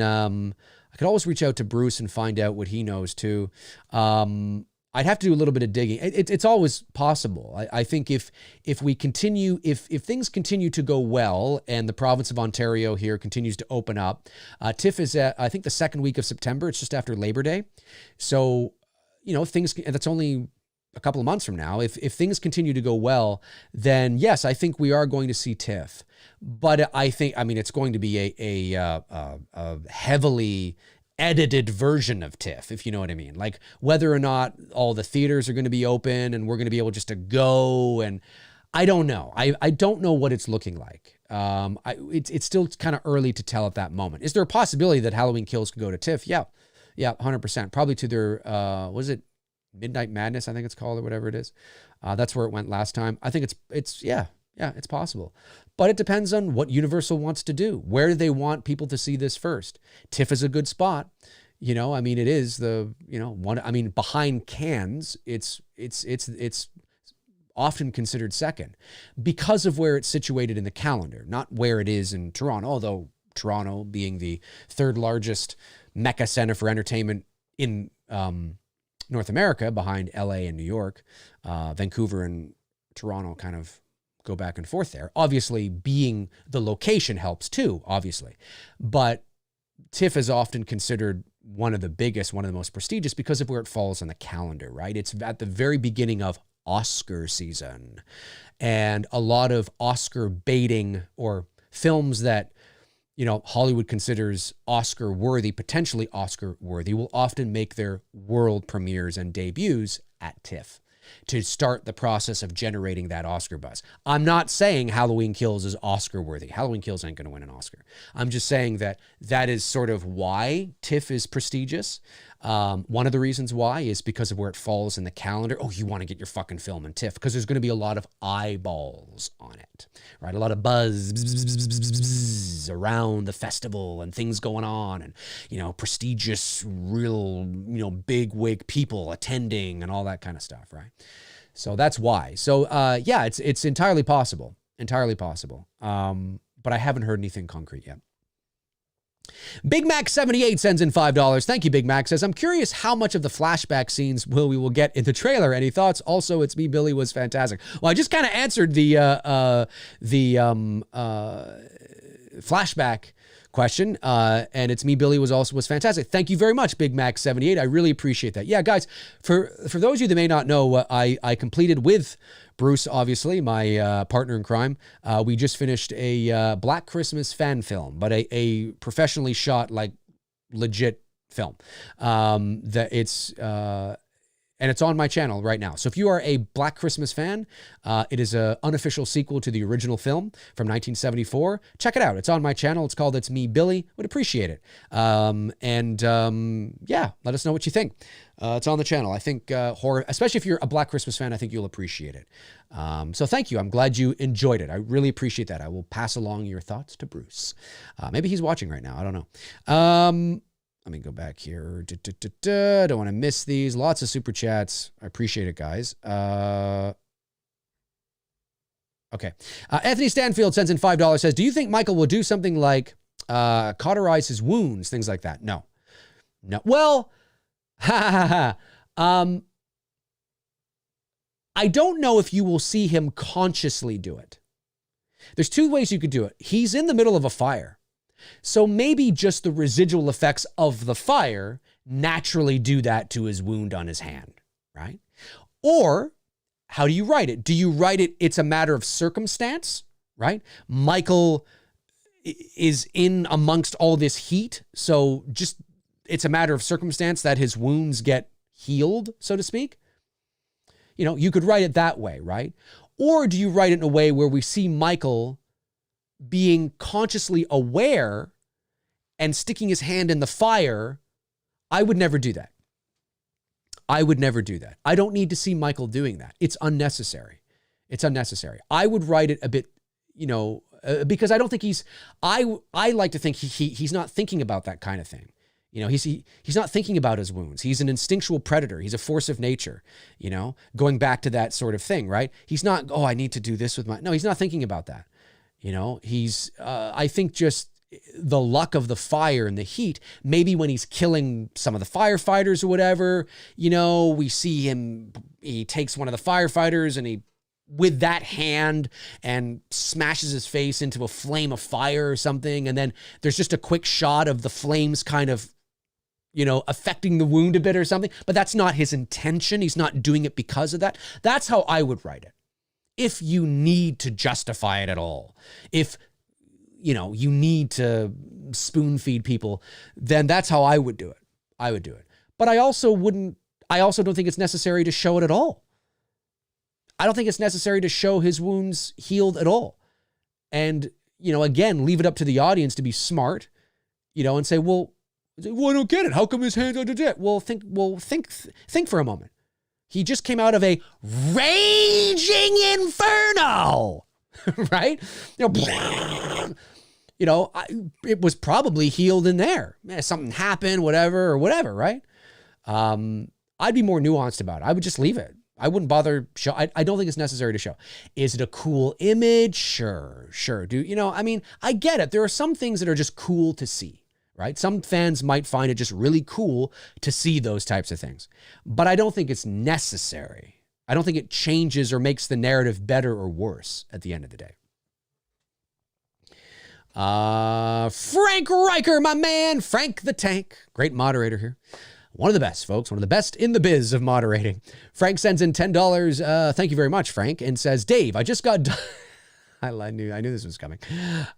always reach out to Bruce and find out what he knows too. I'd have to do a little bit of digging. It's always possible. I think if things continue to go well and the province of Ontario here continues to open up, TIFF is at, I think, the second week of September. It's just after Labor Day. So, that's only a couple of months from now. If things continue to go well, then yes, I think we are going to see TIFF. But it's going to be a heavily edited version of TIFF, if you know what I mean. Like whether or not all the theaters are going to be open and we're going to be able just to go, and I don't know. I don't know what it's looking like. It's still kind of early to tell at that moment. Is there a possibility that Halloween Kills could go to TIFF? Yeah, 100%. Probably to their was it Midnight Madness, I think it's called, or whatever it is. That's where it went last time. I think it's possible. But it depends on what Universal wants to do. Where do they want people to see this first? TIFF is a good spot. It is the, one, behind Cannes, it's often considered second because of where it's situated in the calendar, not where it is in Toronto, although Toronto being the third largest mecca center for entertainment in North America, behind LA and New York. Vancouver and Toronto kind of go back and forth there. Obviously, being the location helps too, obviously. But TIFF is often considered one of the biggest, one of the most prestigious because of where it falls on the calendar, right? It's at the very beginning of Oscar season. And a lot of Oscar baiting, or films that Hollywood considers Oscar worthy, potentially Oscar worthy, will often make their world premieres and debuts at TIFF to start the process of generating that Oscar buzz. I'm not saying Halloween Kills is Oscar worthy. Halloween Kills ain't going to win an Oscar. I'm just saying that is sort of why TIFF is prestigious. One of the reasons why is because of where it falls in the calendar. Oh, you want to get your fucking film in TIFF because there's going to be a lot of eyeballs on it, right? A lot of buzz around the festival and things going on, and prestigious, real, big wig people attending and all that kind of stuff, right? So that's why. So it's entirely possible, but I haven't heard anything concrete yet. Big Mac 78 sends in $5. Thank you, Big Mac. Says, I'm curious how much of the flashback scenes we will get in the trailer. Any thoughts? Also, It's Me, Billy was fantastic. Well, I just kind of answered the flashback question, and It's Me, Billy was fantastic. Thank you very much, Big Mac 78. I really appreciate that. Yeah, guys, for those of you that may not know, I completed with Bruce, obviously, my partner in crime. We just finished a Black Christmas fan film, but a professionally shot, like, legit film. And it's on my channel right now. So if you are a Black Christmas fan, it is an unofficial sequel to the original film from 1974. Check it out. It's on my channel. It's called It's Me, Billy. Would appreciate it. Let us know what you think. It's on the channel. I think horror, especially if you're a Black Christmas fan, I think you'll appreciate it. So thank you. I'm glad you enjoyed it. I really appreciate that. I will pass along your thoughts to Bruce. Maybe he's watching right now. I don't know. Let me go back here. Don't want to miss these. Lots of super chats. I appreciate it, guys. Okay. Anthony Stanfield sends in $5. Says, do you think Michael will do something like cauterize his wounds, things like that? No. Well, I don't know if you will see him consciously do it. There's two ways you could do it. He's in the middle of a fire. So maybe just the residual effects of the fire naturally do that to his wound on his hand, right? Or how do you write it? Do you write it, it's a matter of circumstance, right? Michael is in amongst all this heat, so just it's a matter of circumstance that his wounds get healed, so to speak. You could write it that way, right? Or do you write it in a way where we see Michael being consciously aware and sticking his hand in the fire, I would never do that. I would never do that. I don't need to see Michael doing that. It's unnecessary. It's unnecessary. I would write it a bit, because I don't think I like to think he's not thinking about that kind of thing. He's not thinking about his wounds. He's an instinctual predator. He's a force of nature, going back to that sort of thing, right? He's not, I need to do this with no, he's not thinking about that. He's, I think just the luck of the fire and the heat, maybe when he's killing some of the firefighters or whatever, we see him, he takes one of the firefighters and he, with that hand, and smashes his face into a flame of fire or something. And then there's just a quick shot of the flames kind of, affecting the wound a bit or something, but that's not his intention. He's not doing it because of that. That's how I would write it. If you need to justify it at all, if, you need to spoon feed people, then that's how I would do it. I would do it. But I also don't think it's necessary to show it at all. I don't think it's necessary to show his wounds healed at all. And, again, leave it up to the audience to be smart, and say, well, I don't get it. How come his hands are dead? Well, think for a moment. He just came out of a raging inferno, right? It was probably healed in there. Something happened, whatever, right? I'd be more nuanced about it. I would just leave it. I wouldn't bother show. I don't think it's necessary to show. Is it a cool image? Sure. I get it. There are some things that are just cool to see, right? Some fans might find it just really cool to see those types of things, but I don't think it's necessary. I don't think it changes or makes the narrative better or worse at the end of the day. Frank Riker, my man, Frank the Tank, great moderator here. One of the best, folks. One of the best in the biz of moderating. Frank sends in $10. Thank you very much, Frank, and says, Dave, I just got done. I knew this was coming.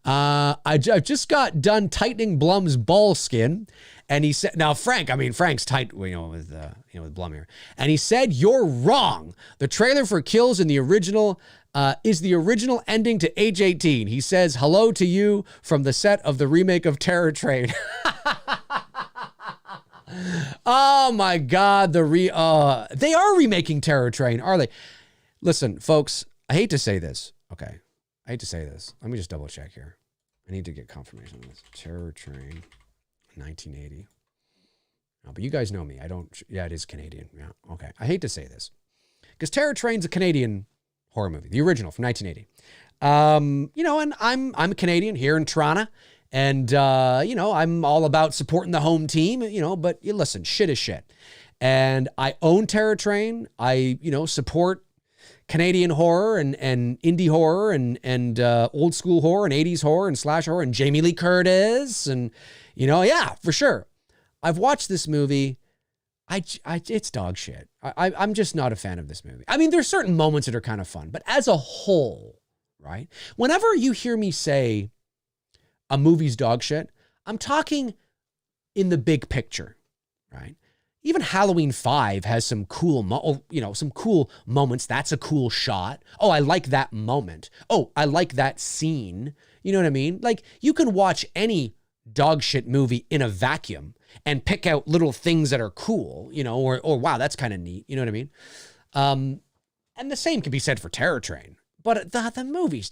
I just got done tightening Blum's ball skin, and he said, now Frank's tight, with Blum here, and he said, you're wrong. The trailer for Kills in the original is the original ending to Age 18. He says, hello to you from the set of the remake of Terror Train. Oh my God, they are remaking Terror Train, are they? Listen, folks, I hate to say this. Okay, I hate to say this. Let me just double check here. I need to get confirmation on this. Terror Train, 1980. No, but you guys know me. Yeah, it is Canadian. Yeah, okay. I hate to say this because Terror Train's a Canadian horror movie, the original from 1980. And I'm a Canadian here in Toronto. And, I'm all about supporting the home team, but listen, shit is shit. And I own Terror Train. I, support Canadian horror and indie horror and old school horror and 80s horror and slash horror and Jamie Lee Curtis. And, yeah, for sure. I've watched this movie. It's dog shit. I'm just not a fan of this movie. I mean, there's certain moments that are kind of fun, but as a whole, right? Whenever you hear me say a movie's dog shit, I'm talking in the big picture, right? Even Halloween 5 has some cool, some cool moments. That's a cool shot. Oh, I like that moment. Oh, I like that scene. You know what I mean? Like, you can watch any dog shit movie in a vacuum and pick out little things that are cool, or wow, that's kind of neat. You know what I mean? And the same can be said for Terror Train. But the movie's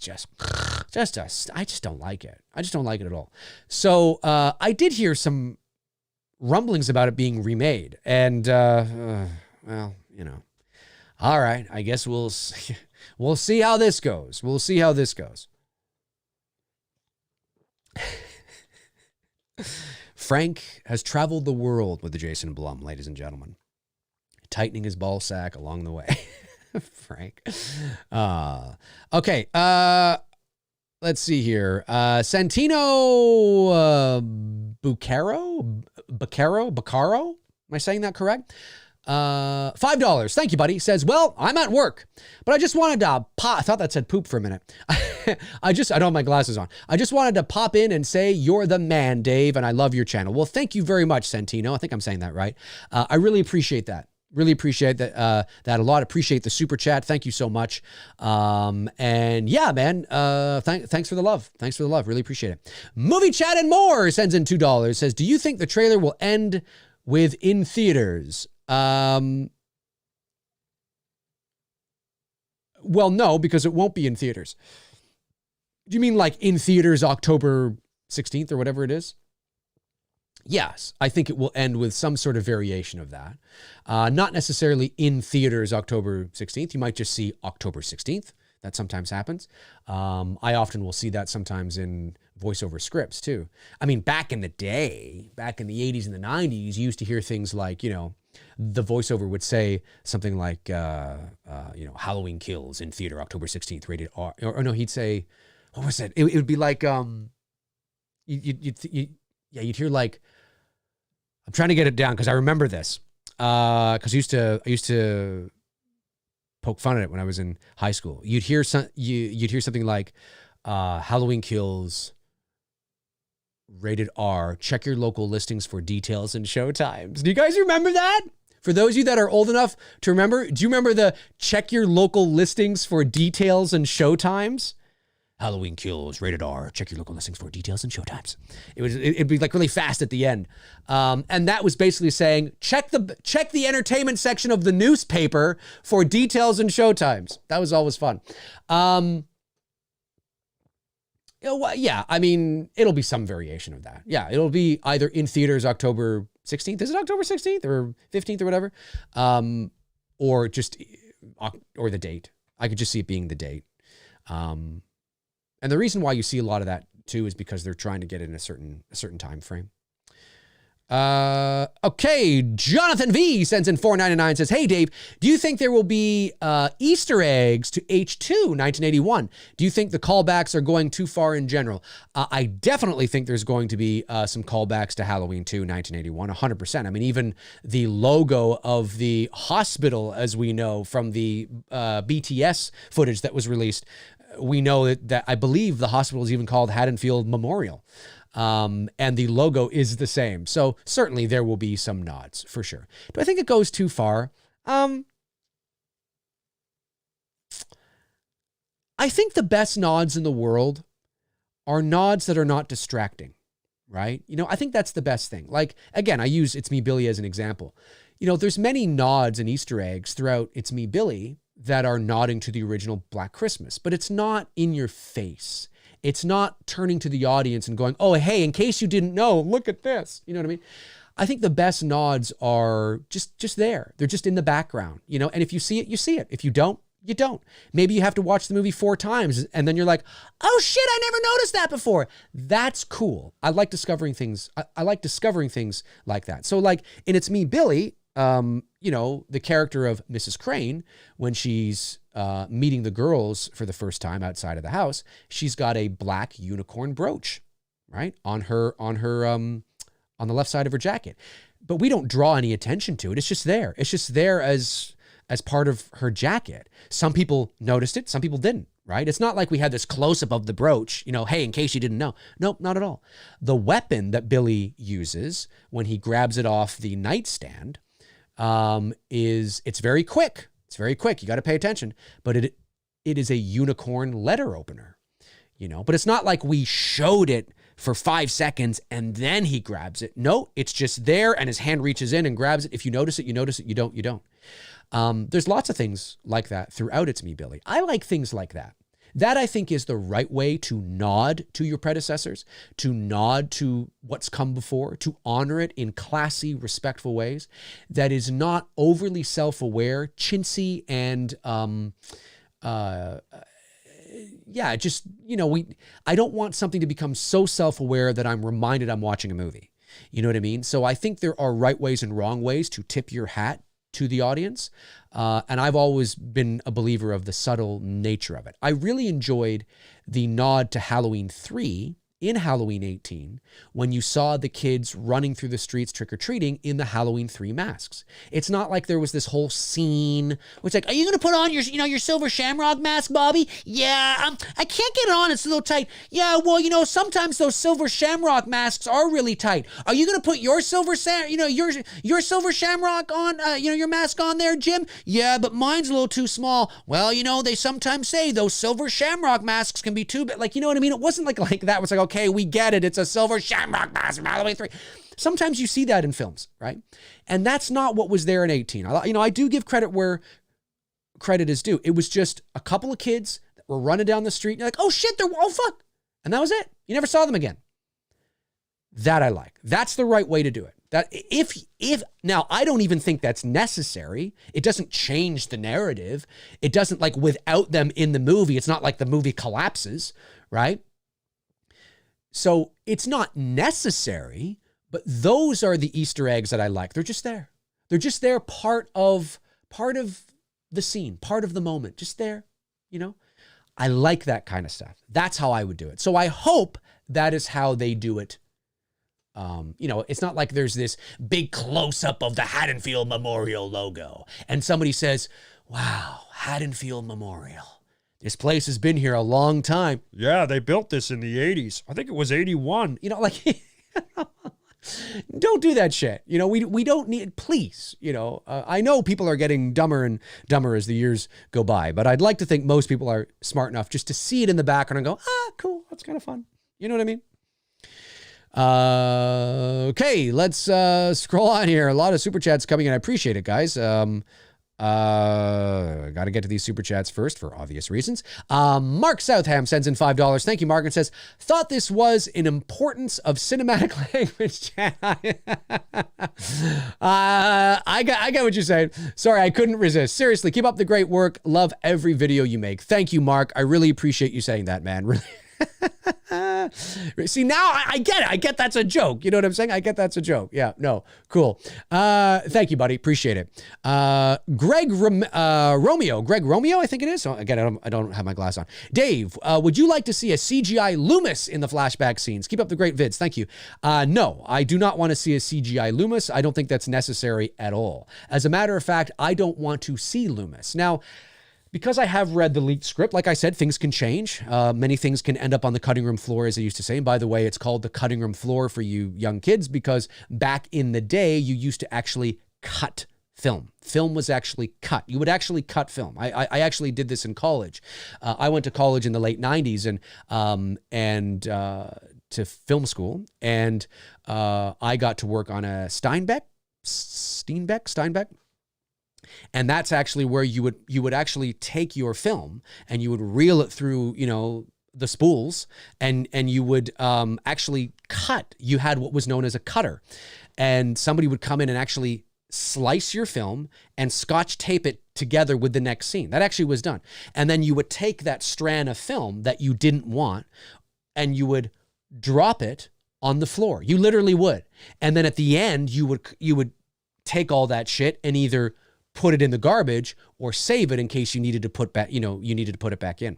I just don't like it. I just don't like it at all. So I did hear some rumblings about it being remade. And, all right, I guess we'll see how this goes. We'll see how this goes. Frank has traveled the world with the Jason Blum, ladies and gentlemen, tightening his ball sack along the way. Frank. Okay. Let's see here. Santino Buccaro? Am I saying that correct? $5. Thank you, buddy. Says, well, I'm at work, but I just wanted to I thought that said poop for a minute. I don't have my glasses on. I just wanted to pop in and say you're the man, Dave, and I love your channel. Well, thank you very much, Santino. I think I'm saying that right. I really appreciate that. Really appreciate that that a lot. Appreciate the super chat. Thank you so much. And yeah, man, thanks for the love. Thanks for the love. Really appreciate it. Movie Chat and More sends in $2. Says, do you think the trailer will end with in theaters? Well, no, because it won't be in theaters. Do you mean like in theaters October 16th or whatever it is? Yes, I think it will end with some sort of variation of that. Not necessarily in theaters October 16th. You might just see October 16th. That sometimes happens. I often will see that sometimes in voiceover scripts too. I mean, back in the day, back in the 80s and the 90s, you used to hear things like, you know, the voiceover would say something like, you know, Halloween Kills in theater October 16th, rated R. Or no, he'd say, what was it? It would be like, you'd hear like, I'm trying to get it down because I remember this. Because I used to poke fun at it when I was in high school. You'd hear something like Halloween Kills, rated R. Check your local listings for details and showtimes. Do you guys remember that? For those of you that are old enough to remember, do you remember the check your local listings for details and showtimes? Halloween Kills, rated R. Check your local listings for details and showtimes. It'd be like really fast at the end. And that was basically saying, check the entertainment section of the newspaper for details and showtimes. That was always fun. Yeah, I mean, it'll be some variation of that. Yeah, it'll be either in theaters October 16th. Is it October 16th or 15th or whatever? Or the date. I could just see it being the date. And the reason why you see a lot of that too is because they're trying to get in a certain time frame. Okay, Jonathan V sends in $4.99, says, hey Dave, do you think there will be Easter eggs to H2 1981? Do you think the callbacks are going too far in general? I definitely think there's going to be some callbacks to Halloween 2 1981, 100%. I mean, even the logo of the hospital, as we know from the BTS footage that was released, we know that I believe the hospital is even called Haddonfield Memorial. And the logo is the same. So certainly there will be some nods for sure. Do I think it goes too far? I think the best nods in the world are nods that are not distracting, right? You know, I think that's the best thing. Like, again, I use It's Me, Billy as an example. You know, there's many nods and Easter eggs throughout It's Me, Billy that are nodding to the original Black Christmas, but it's not in your face. It's not turning to the audience and going, oh, hey, in case you didn't know, look at this. You know what I mean? I think the best nods are just there. They're just in the background, you know? And if you see it, you see it. If you don't, you don't. Maybe you have to watch the movie 4 times and then you're like, oh shit, I never noticed that before. That's cool. I like discovering things. I like discovering things like that. So like in It's Me, Billy, you know, the character of Mrs. Crane, when she's meeting the girls for the first time outside of the house, she's got a black unicorn brooch, right? On the left side of her jacket. But we don't draw any attention to it. It's just there. It's just there as part of her jacket. Some people noticed it. Some people didn't, right? It's not like we had this close-up of the brooch, you know, hey, in case you didn't know. Nope, not at all. The weapon that Billy uses when he grabs it off the nightstand it's very quick. It's very quick. You got to pay attention, but it is a unicorn letter opener, you know, but it's not like we showed it for 5 seconds and then he grabs it. No, it's just there and his hand reaches in and grabs it. If you notice it, you notice it. You don't, you don't. There's lots of things like that throughout It's Me, Billy. I like things like that. That I think is the right way to nod to your predecessors, to nod to what's come before, to honor it in classy, respectful ways. That is not overly self-aware, chintzy, and just, you know, I don't want something to become so self-aware that I'm reminded I'm watching a movie. You know what I mean? So I think there are right ways and wrong ways to tip your hat to the audience. And I've always been a believer of the subtle nature of it. I really enjoyed the nod to Halloween 3 in Halloween 18 when you saw the kids running through the streets trick-or-treating in the Halloween 3 masks. It's not like there was this whole scene where it's like, are you going to put on your silver shamrock mask, Bobby? Yeah, I can't get it on. It's a little tight. Yeah, well, sometimes those silver shamrock masks are really tight. Are you going to put your silver shamrock on, your mask on there, Jim? Yeah, but mine's a little too small. Well, they sometimes say those silver shamrock masks can be too big. Like, you know what I mean? It wasn't like that. It was like, okay, we get it. It's a silver shamrock mask from Halloween 3. Sometimes you see that in films, right? And that's not what was there in 18. I do give credit where credit is due. It was just a couple of kids that were running down the street. And you're like, oh shit, oh fuck. And that was it. You never saw them again. That I like. That's the right way to do it. That if now, I don't even think that's necessary. It doesn't change the narrative. It doesn't, like, without them in the movie, it's not like the movie collapses, right? So it's not necessary, but those are the Easter eggs that I like. They're just there. They're just there, part of the scene, part of the moment, just there, I like that kind of stuff. That's how I would do it. So I hope that is how they do it. It's not like there's this big close-up of the Haddonfield Memorial logo and somebody says, wow, Haddonfield Memorial. This place has been here a long time. Yeah, they built this in the 80s. I think it was 81. Don't do that shit. We don't need, please, I know people are getting dumber and dumber as the years go by, but I'd like to think most people are smart enough just to see it in the background and go, cool, that's kind of fun. You know what I mean? Okay, let's scroll on here. A lot of super chats coming in. I appreciate it, guys. Got to get to these super chats first for obvious reasons. Mark Southam sends in $5. Thank you, Mark, and says, thought this was an importance of cinematic language. I got what you're saying. Sorry, I couldn't resist. Seriously, keep up the great work. Love every video you make. Thank you, Mark. I really appreciate you saying that, man. Really. See, now I get it. I get that's a joke. You know what I'm saying? I get that's a joke. Yeah, no, cool. Thank you, buddy. Appreciate it. Greg Romeo, I think it is. So again, I don't have my glass on. Dave, would you like to see a CGI Loomis in the flashback scenes? Keep up the great vids. Thank you. No, I do not want to see a CGI Loomis. I don't think that's necessary at all. As a matter of fact, I don't want to see Loomis. Now, because I have read the leaked script, like I said, things can change. Many things can end up on the cutting room floor, as I used to say. And by the way, it's called the cutting room floor for you young kids because back in the day, you used to actually cut film. Film was actually cut. You would actually cut film. I actually did this in college. I went to college in the late 90s and to film school. And I got to work on a Steinbeck. And that's actually where you would actually take your film and you would reel it through, the spools and you would actually cut. You had what was known as a cutter, and somebody would come in and actually slice your film and scotch tape it together with the next scene. That actually was done. And then you would take that strand of film that you didn't want and you would drop it on the floor. You literally would. And then at the end, you would take all that shit and either put it in the garbage or save it in case you needed to put back, you needed to put it back in.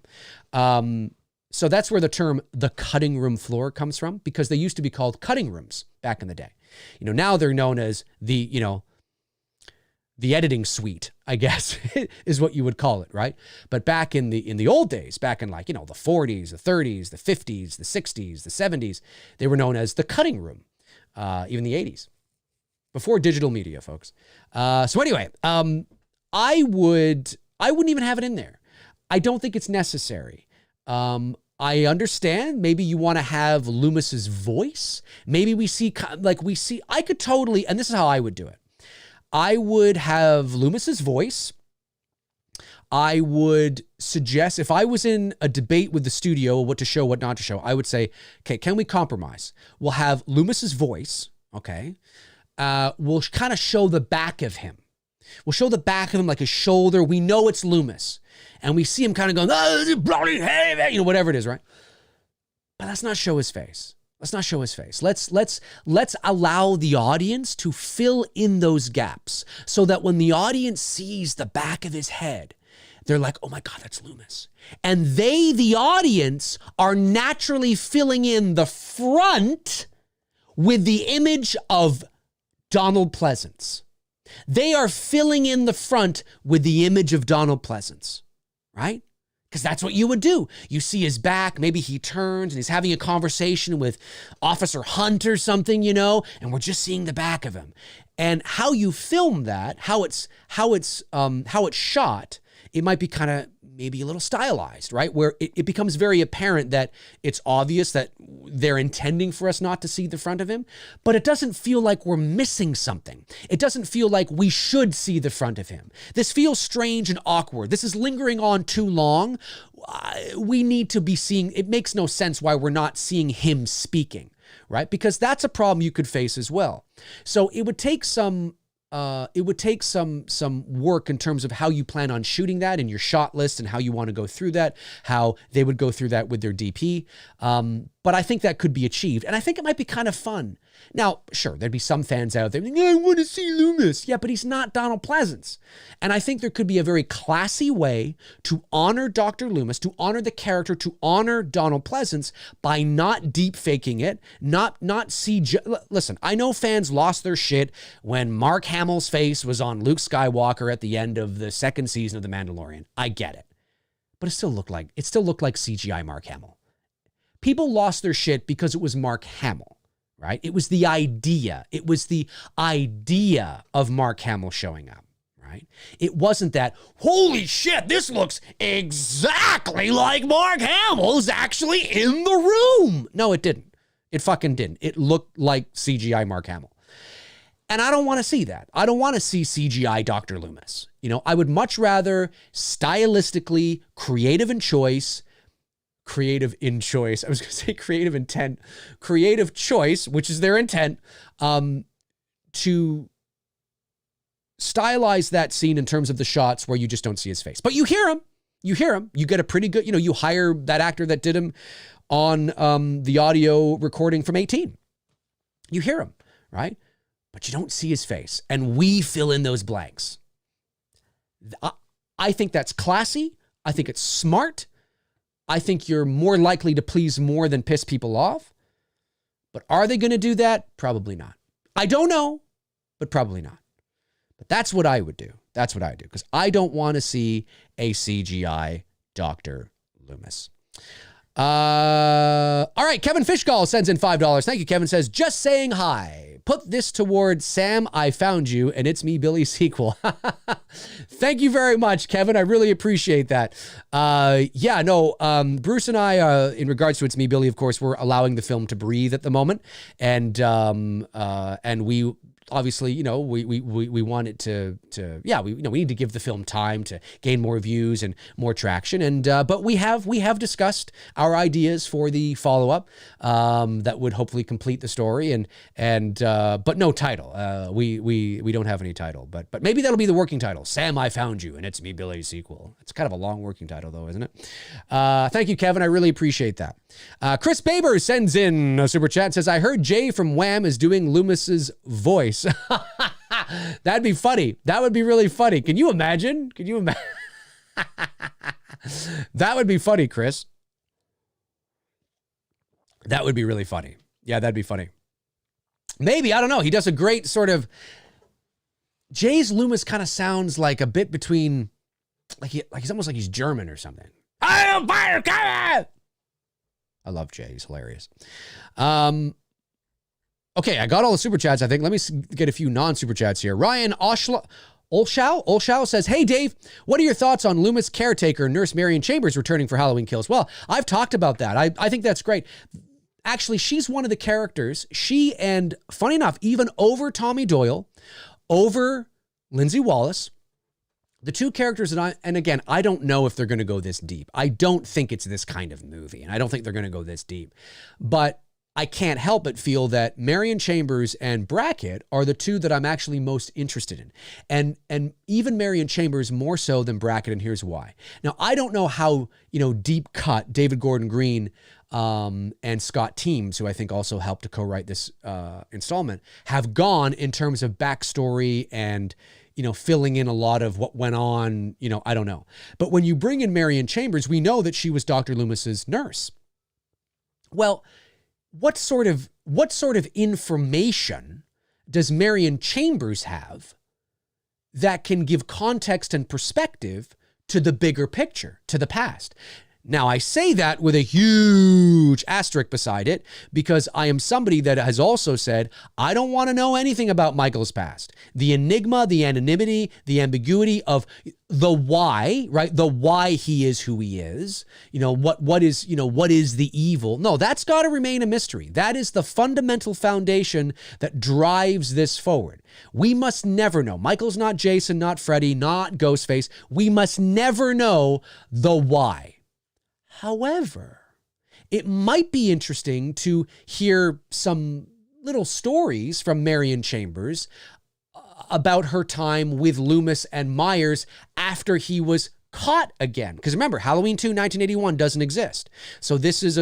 So that's where the term the cutting room floor comes from, because they used to be called cutting rooms back in the day. Now they're known as the editing suite, I guess, is what you would call it, right? But back in the old days, back in the 40s, the 30s, the 50s, the 60s, the 70s, they were known as the cutting room, even the 80s. Before digital media, folks. So anyway, I wouldn't even have it in there. I don't think it's necessary. I understand. Maybe you want to have Loomis's voice. Maybe I could totally, and this is how I would do it. I would have Loomis's voice. I would suggest, if I was in a debate with the studio, what to show, what not to show, I would say, okay, can we compromise? We'll have Loomis's voice, okay? We'll kind of show the back of him. We'll show the back of him, like his shoulder. We know it's Loomis. And we see him kind of going, oh, bloody heavy, whatever it is, right? But let's not show his face. Let's not show his face. Let's allow the audience to fill in those gaps so that when the audience sees the back of his head, they're like, oh my God, that's Loomis. And they, the audience, are naturally filling in the front with the image of Donald Pleasance. They are filling in the front with the image of Donald Pleasance, right? Because that's what you would do. You see his back, maybe he turns and he's having a conversation with Officer Hunt or something, you know, and we're just seeing the back of him. And how you film that, how it's shot, it might be kind of maybe a little stylized, right? Where it becomes very apparent that it's obvious that they're intending for us not to see the front of him, but it doesn't feel like we're missing something. It doesn't feel like we should see the front of him. This feels strange and awkward. This is lingering on too long. We need to be seeing, it makes no sense why we're not seeing him speaking, right? Because that's a problem you could face as well. So it would take some work in terms of how you plan on shooting that in your shot list and how you want to go through that, how they would go through that with their DP. But I think that could be achieved. And I think it might be kind of fun. Now, sure, there'd be some fans out there, I want to see Loomis. Yeah, but he's not Donald Pleasance. And I think there could be a very classy way to honor Dr. Loomis, to honor the character, to honor Donald Pleasance by not deep faking it, not CGI. Listen, I know fans lost their shit when Mark Hamill's face was on Luke Skywalker at the end of the second season of The Mandalorian. I get it. But it still looked like CGI Mark Hamill. People lost their shit because it was Mark Hamill, right? It was the idea. It was the idea of Mark Hamill showing up, right? It wasn't that, holy shit, this looks exactly like Mark Hamill's actually in the room. No, it didn't. It fucking didn't. It looked like CGI Mark Hamill. And I don't want to see that. I don't want to see CGI Dr. Loomis. You know, I would much rather stylistically, creative in choice, I was going to say creative intent, creative choice, which is their intent, to stylize that scene in terms of the shots where you just don't see his face. But you hear him, you get a pretty good, you know, you hire that actor that did him on the audio recording from 18. You hear him, right? But you don't see his face. And we fill in those blanks. I think that's classy. I think it's smart. I think you're more likely to please more than piss people off. But are they going to do that? Probably not. I don't know, but probably not. But that's what I would do. That's what I do. Because I don't want to see a CGI Dr. Loomis. All right, Kevin Fishgall sends in $5. Thank you, Kevin. Says, just saying hi. Put this toward Sam, I Found You, and It's Me, Billy sequel. Thank you very much, Kevin. I really appreciate that. Bruce and I, in regards to It's Me, Billy, of course, we're allowing the film to breathe at the moment. And we obviously, you know, we want it to we need to give the film time to gain more views and more traction. And but we have discussed our ideas for the follow-up that would hopefully complete the story and but no title. We don't have any title, but maybe that'll be the working title. Sam, I Found You, and It's Me, Billy sequel. It's kind of a long working title though, isn't it? Thank you, Kevin. I really appreciate that. Chris Baber sends in a super chat, says, I heard Jay from Wham is doing Loomis's voice. That'd be funny. That would be really funny. Can you imagine? That would be funny, Chris. That would be really funny. Yeah, that'd be funny. Maybe, I don't know. He does a great sort of, Jay's Loomis kind of sounds like a bit between, like he's almost like he's German or something. I love Jay. He's hilarious. Okay, I got all the super chats, I think. Let me get a few non-super chats here. Ryan Olshow says, hey, Dave, what are your thoughts on Loomis caretaker Nurse Marion Chambers returning for Halloween Kills? Well, I've talked about that. I think that's great. Actually, she's one of the characters. She and, funny enough, even over Tommy Doyle, over Lindsay Wallace, the two characters that and again, I don't know if they're going to go this deep. I don't think it's this kind of movie, and I don't think they're going to go this deep. But I can't help but feel that Marion Chambers and Brackett are the two that I'm actually most interested in. And even Marion Chambers more so than Brackett, and here's why. Now, I don't know how, deep cut David Gordon Green and Scott Teems, who I think also helped to co-write this installment, have gone in terms of backstory and, filling in a lot of what went on, I don't know. But when you bring in Marion Chambers, we know that she was Dr. Loomis's nurse. Well, what sort of information does Marion Chambers have that can give context and perspective to the bigger picture, to the past? Now, I say that with a huge asterisk beside it because I am somebody that has also said, I don't want to know anything about Michael's past. The enigma, the anonymity, the ambiguity of the why, right? The why he is who he is. What is the evil? No, that's got to remain a mystery. That is the fundamental foundation that drives this forward. We must never know. Michael's not Jason, not Freddy, not Ghostface. We must never know the why. However, it might be interesting to hear some little stories from Marion Chambers about her time with Loomis and Myers after he was caught again. Because remember, Halloween 2, 1981 doesn't exist. So this is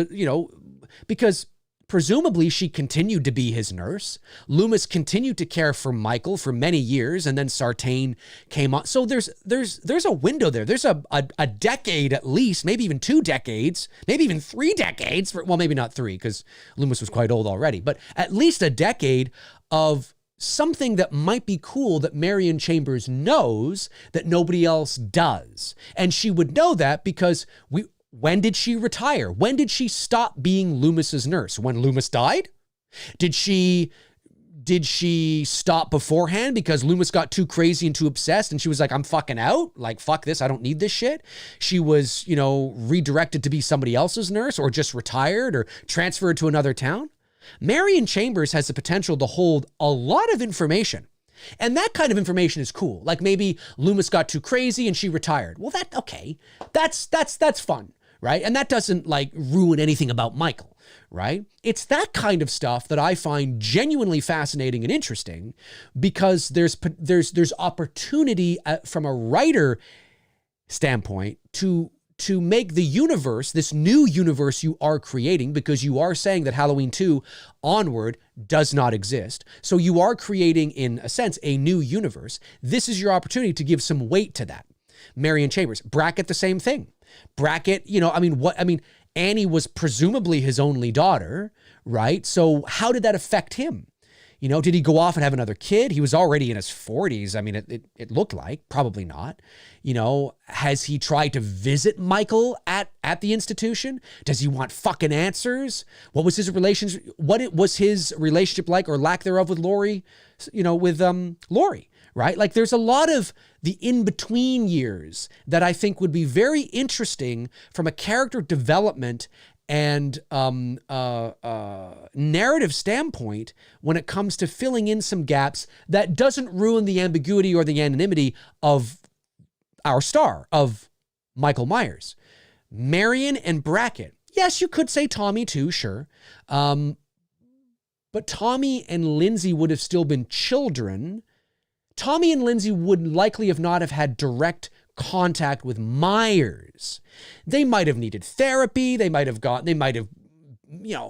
because presumably she continued to be his nurse. Loomis continued to care for Michael for many years, and then Sartain came on. So there's a window there. There's a decade at least, maybe even 2 decades, maybe even 3 decades. Well, maybe not 3 because Loomis was quite old already, but at least a decade of something that might be cool that Marion Chambers knows that nobody else does. And she would know that because when did she retire? When did she stop being Loomis's nurse? When Loomis died? Did she stop beforehand because Loomis got too crazy and too obsessed and she was like, I'm fucking out. Like, fuck this. I don't need this shit. She was, redirected to be somebody else's nurse or just retired or transferred to another town. Marion Chambers has the potential to hold a lot of information. And that kind of information is cool. Like maybe Loomis got too crazy and she retired. Well, that's fun. Right? And that doesn't ruin anything about Michael, right? It's that kind of stuff that I find genuinely fascinating and interesting because there's opportunity from a writer standpoint to make the universe, this new universe you are creating, because you are saying that Halloween 2 onward does not exist. So you are creating, in a sense, a new universe. This is your opportunity to give some weight to that. Marion Chambers, Brackett, the same thing. Brackett, Annie was presumably his only daughter, right? So how did that affect him? Did he go off and have another kid? He was already in his 40s. I mean, it looked like, probably not. Has he tried to visit Michael at the institution? Does he want fucking answers? What was his relationship? What was his relationship like or lack thereof with Lori, with Lori? Right? There's a lot of the in-between years that I think would be very interesting from a character development and narrative standpoint when it comes to filling in some gaps that doesn't ruin the ambiguity or the anonymity of our star, of Michael Myers. Marion and Brackett. Yes, you could say Tommy too, sure. But Tommy and Lindsay would have still been children. Tommy and Lindsay would likely not have had direct contact with Myers. They might have needed therapy. They might have,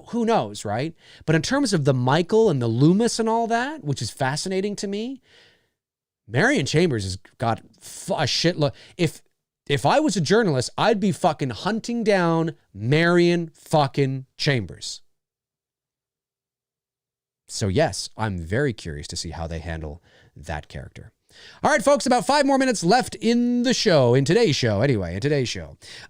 who knows, right? But in terms of the Michael and the Loomis and all that, which is fascinating to me, Marion Chambers has got a shitload. If I was a journalist, I'd be fucking hunting down Marion fucking Chambers. So yes, I'm very curious to see how they handle that character. All right, folks, about 5 more minutes left in today's show.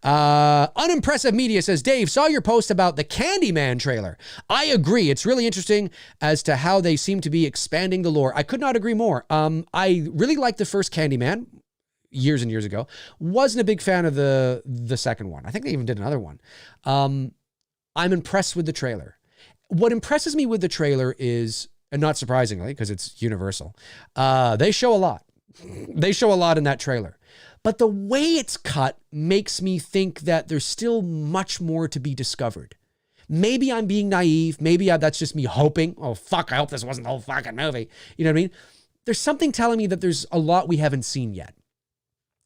Unimpressive Media says, Dave, saw your post about the Candyman trailer. I agree. It's really interesting as to how they seem to be expanding the lore. I could not agree more. I really liked the first Candyman years and years ago. Wasn't a big fan of the second one. I think they even did another one. I'm impressed with the trailer. What impresses me with the trailer is, and not surprisingly, because it's Universal, they show a lot. They show a lot in that trailer. But the way it's cut makes me think that there's still much more to be discovered. Maybe I'm being naive. Maybe that's just me hoping. Oh, fuck, I hope this wasn't the whole fucking movie. You know what I mean? There's something telling me that there's a lot we haven't seen yet.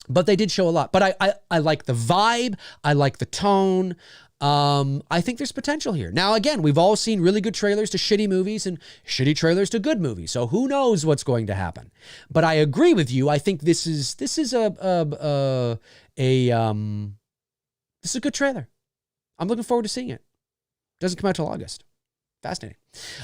But they did show a lot. But I like the vibe. I like the tone. I think there's potential here. Now, again, we've all seen really good trailers to shitty movies and shitty trailers to good movies. So who knows what's going to happen? But I agree with you. I think this is a good trailer. I'm looking forward to seeing it. Doesn't come out till August. Fascinating.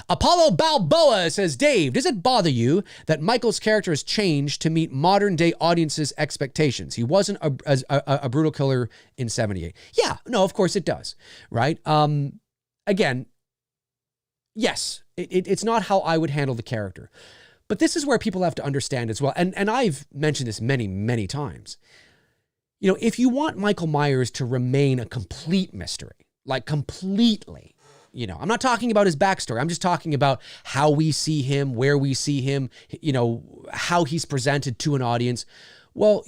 Apollo Balboa says, Dave, does it bother you that Michael's character has changed to meet modern day audiences' expectations? He wasn't a brutal killer in 78. Yeah, no, of course it does. Right? Again, yes, it's not how I would handle the character. But this is where people have to understand as well. And I've mentioned this many, many times. You know, if you want Michael Myers to remain a complete mystery, like completely, you know, I'm not talking about his backstory. I'm just talking about how we see him, where we see him, you know, how he's presented to an audience. Well,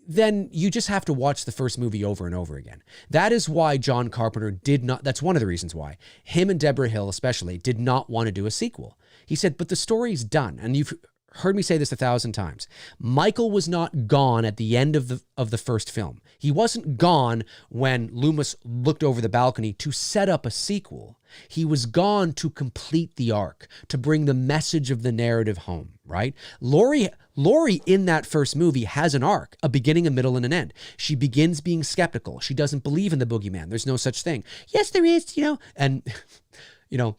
then you just have to watch the first movie over and over again. That is why John Carpenter did not, that's one of the reasons why, him and Deborah Hill especially, did not want to do a sequel. He said, but the story's done. And you've heard me say this 1,000 times. Michael was not gone at the end of the first film. He wasn't gone when Loomis looked over the balcony to set up a sequel. He was gone to complete the arc, to bring the message of the narrative home, right? Laurie in that first movie has an arc, a beginning, a middle, and an end. She begins being skeptical. She doesn't believe in the boogeyman. There's no such thing. Yes, there is, you know, and, you know,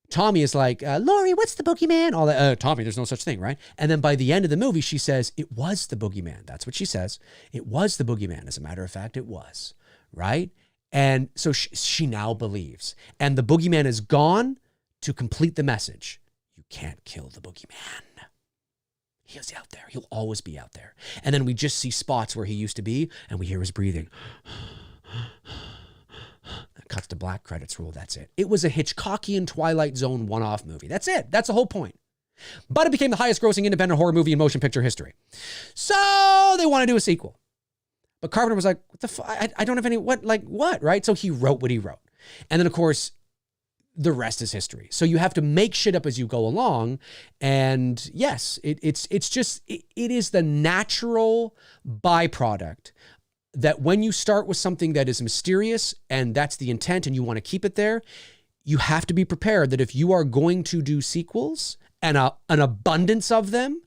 Tommy is like, Laurie, what's the boogeyman? All that, Tommy, there's no such thing, right? And then by the end of the movie, she says, it was the boogeyman. That's what she says. It was the boogeyman. As a matter of fact, it was, right? And so she now believes. And the boogeyman is gone to complete the message. You can't kill the boogeyman. He is out there. He'll always be out there. And then we just see spots where he used to be, and we hear his breathing. Cuts to black, credits roll, that's it. It was a Hitchcockian Twilight Zone one-off movie. That's it. That's the whole point. But it became the highest grossing independent horror movie in motion picture history. So they want to do a sequel. But Carpenter was like, what the fuck? I don't have any, what, right? So he wrote what he wrote. And then, of course, the rest is history. So you have to make shit up as you go along. And yes, it is the natural byproduct that when you start with something that is mysterious and that's the intent and you want to keep it there, you have to be prepared that if you are going to do sequels and an abundance of them,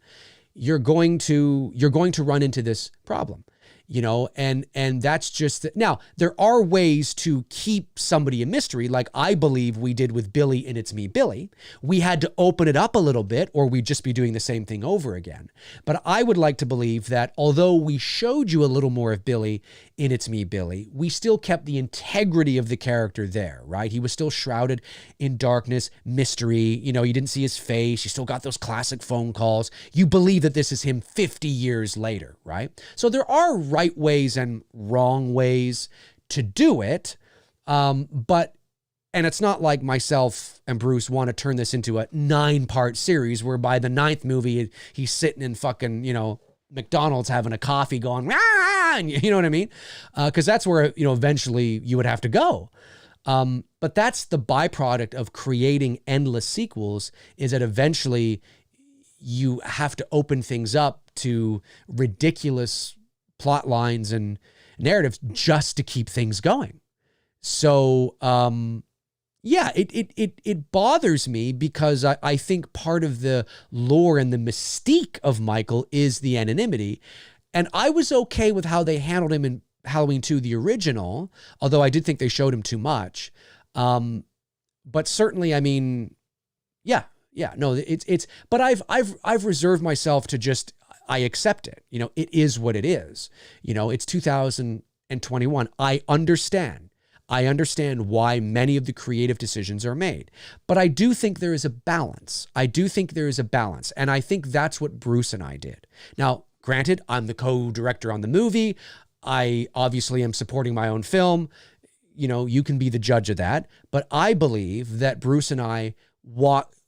you're going to run into this problem. You know, and that's just, now there are ways to keep somebody a mystery, like I believe we did with Billy in It's Me, Billy. We had to open it up a little bit or we'd just be doing the same thing over again. But I would like to believe that although we showed you a little more of Billy in It's Me, Billy, we still kept the integrity of the character there, right? He was still shrouded in darkness, mystery. You know, you didn't see his face. You still got those classic phone calls. You believe that this is him 50 years later, right? So there are right ways and wrong ways to do it. But it's not like myself and Bruce want to turn this into a 9-part series where by the 9th movie, he's sitting in fucking, you know, McDonald's having a coffee going, rah, and you know what I mean? Because that's where, you know, eventually you would have to go. But that's the byproduct of creating endless sequels, is that eventually you have to open things up to ridiculous plot lines and narratives just to keep things going. So, yeah, it bothers me because I think part of the lore and the mystique of Michael is the anonymity. And I was okay with how they handled him in Halloween 2, the original, although I did think they showed him too much. But certainly, I mean, no, but I've reserved myself to just, I accept it. You know, it is what it is. You know, it's 2021. I understand why many of the creative decisions are made. But I do think there is a balance. And I think that's what Bruce and I did. Now, granted, I'm the co-director on the movie. I obviously am supporting my own film. You know, you can be the judge of that. But I believe that Bruce and I,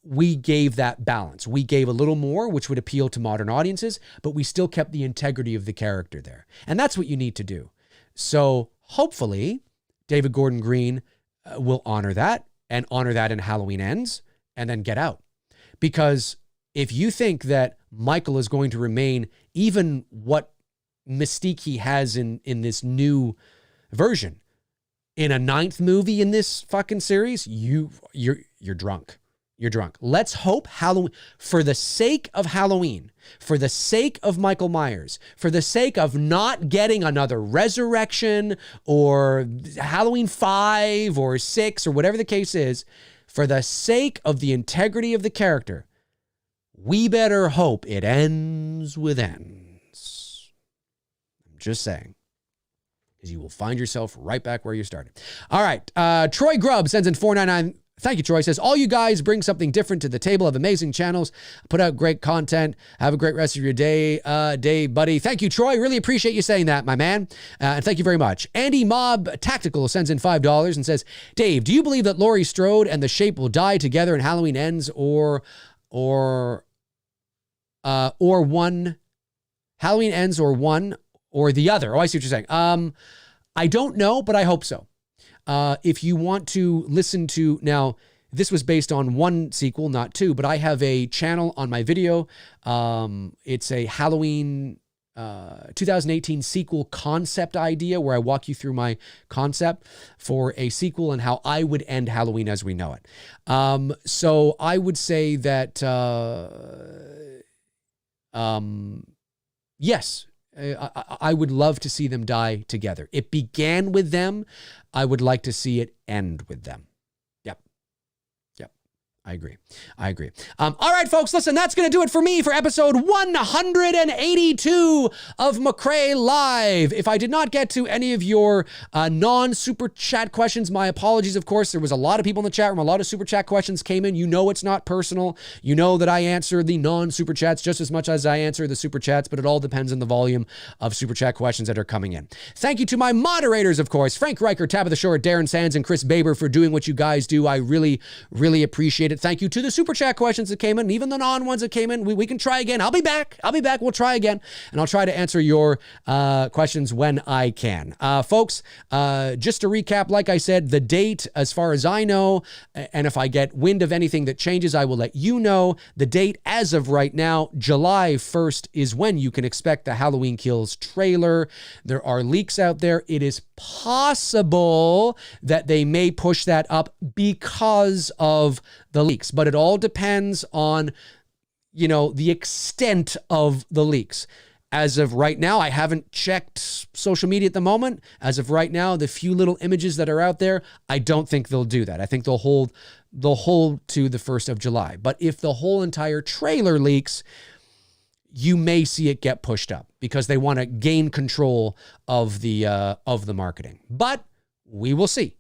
we gave that balance. We gave a little more, which would appeal to modern audiences, but we still kept the integrity of the character there. And that's what you need to do. So hopefully David Gordon Green will honor that in Halloween Ends and then Get Out. Because if you think that Michael is going to remain even what mystique he has in this new version, in a 9th movie in this fucking series, you're drunk. You're drunk. Let's hope Halloween, for the sake of Halloween, for the sake of Michael Myers, for the sake of not getting another Resurrection or Halloween 5 or 6 or whatever the case is, for the sake of the integrity of the character, we better hope it ends with ends. I'm just saying. Because you will find yourself right back where you started. All right. Troy Grubb sends in $4.99. Thank you, Troy. Says, all you guys bring something different to the table, have amazing channels, put out great content. Have a great rest of your day, buddy. Thank you, Troy. Really appreciate you saying that, my man. And thank you very much. Andy Mob Tactical sends in $5 and says, Dave, do you believe that Laurie Strode and the Shape will die together and Halloween ends or one? Halloween ends or one or the other? Oh, I see what you're saying. I don't know, but I hope so. If you want to listen to, now this was based on one sequel, not two, but I have a channel on my video. It's a Halloween 2018 sequel concept idea where I walk you through my concept for a sequel and how I would end Halloween as we know it. So I would say that, yes, I would love to see them die together. It began with them. I would like to see it end with them. Yep. I agree. All right, folks, listen, that's going to do it for me for episode 182 of Mcrae Live. If I did not get to any of your non-super chat questions, my apologies, of course. There was a lot of people in the chat room. A lot of super chat questions came in. You know it's not personal. You know that I answer the non-super chats just as much as I answer the super chats, but it all depends on the volume of super chat questions that are coming in. Thank you to my moderators, of course, Frank Riker, Tabitha Short, Darren Sands, and Chris Baber for doing what you guys do. I really, really appreciate it. Thank you to the super chat questions that came in, even the non-ones that came in. We can try again. I'll be back. We'll try again, and I'll try to answer your questions when I can. Folks, just to recap, like I said, the date, as far as I know, and if I get wind of anything that changes, I will let you know. The date, as of right now, July 1st, is when you can expect the Halloween Kills trailer. There are leaks out there. It is possible that they may push that up because of the leaks, but it all depends on, the extent of the leaks. As of right now, I haven't checked social media at the moment. As of right now, the few little images that are out there, I don't think they'll do that. I think they'll hold to the 1st of July. But if the whole entire trailer leaks, you may see it get pushed up because they want to gain control of the marketing. But we will see.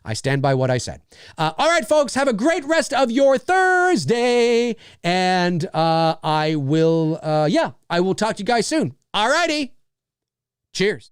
I stand by what I said. All right, folks, have a great rest of your Thursday. And I will talk to you guys soon. All righty. Cheers.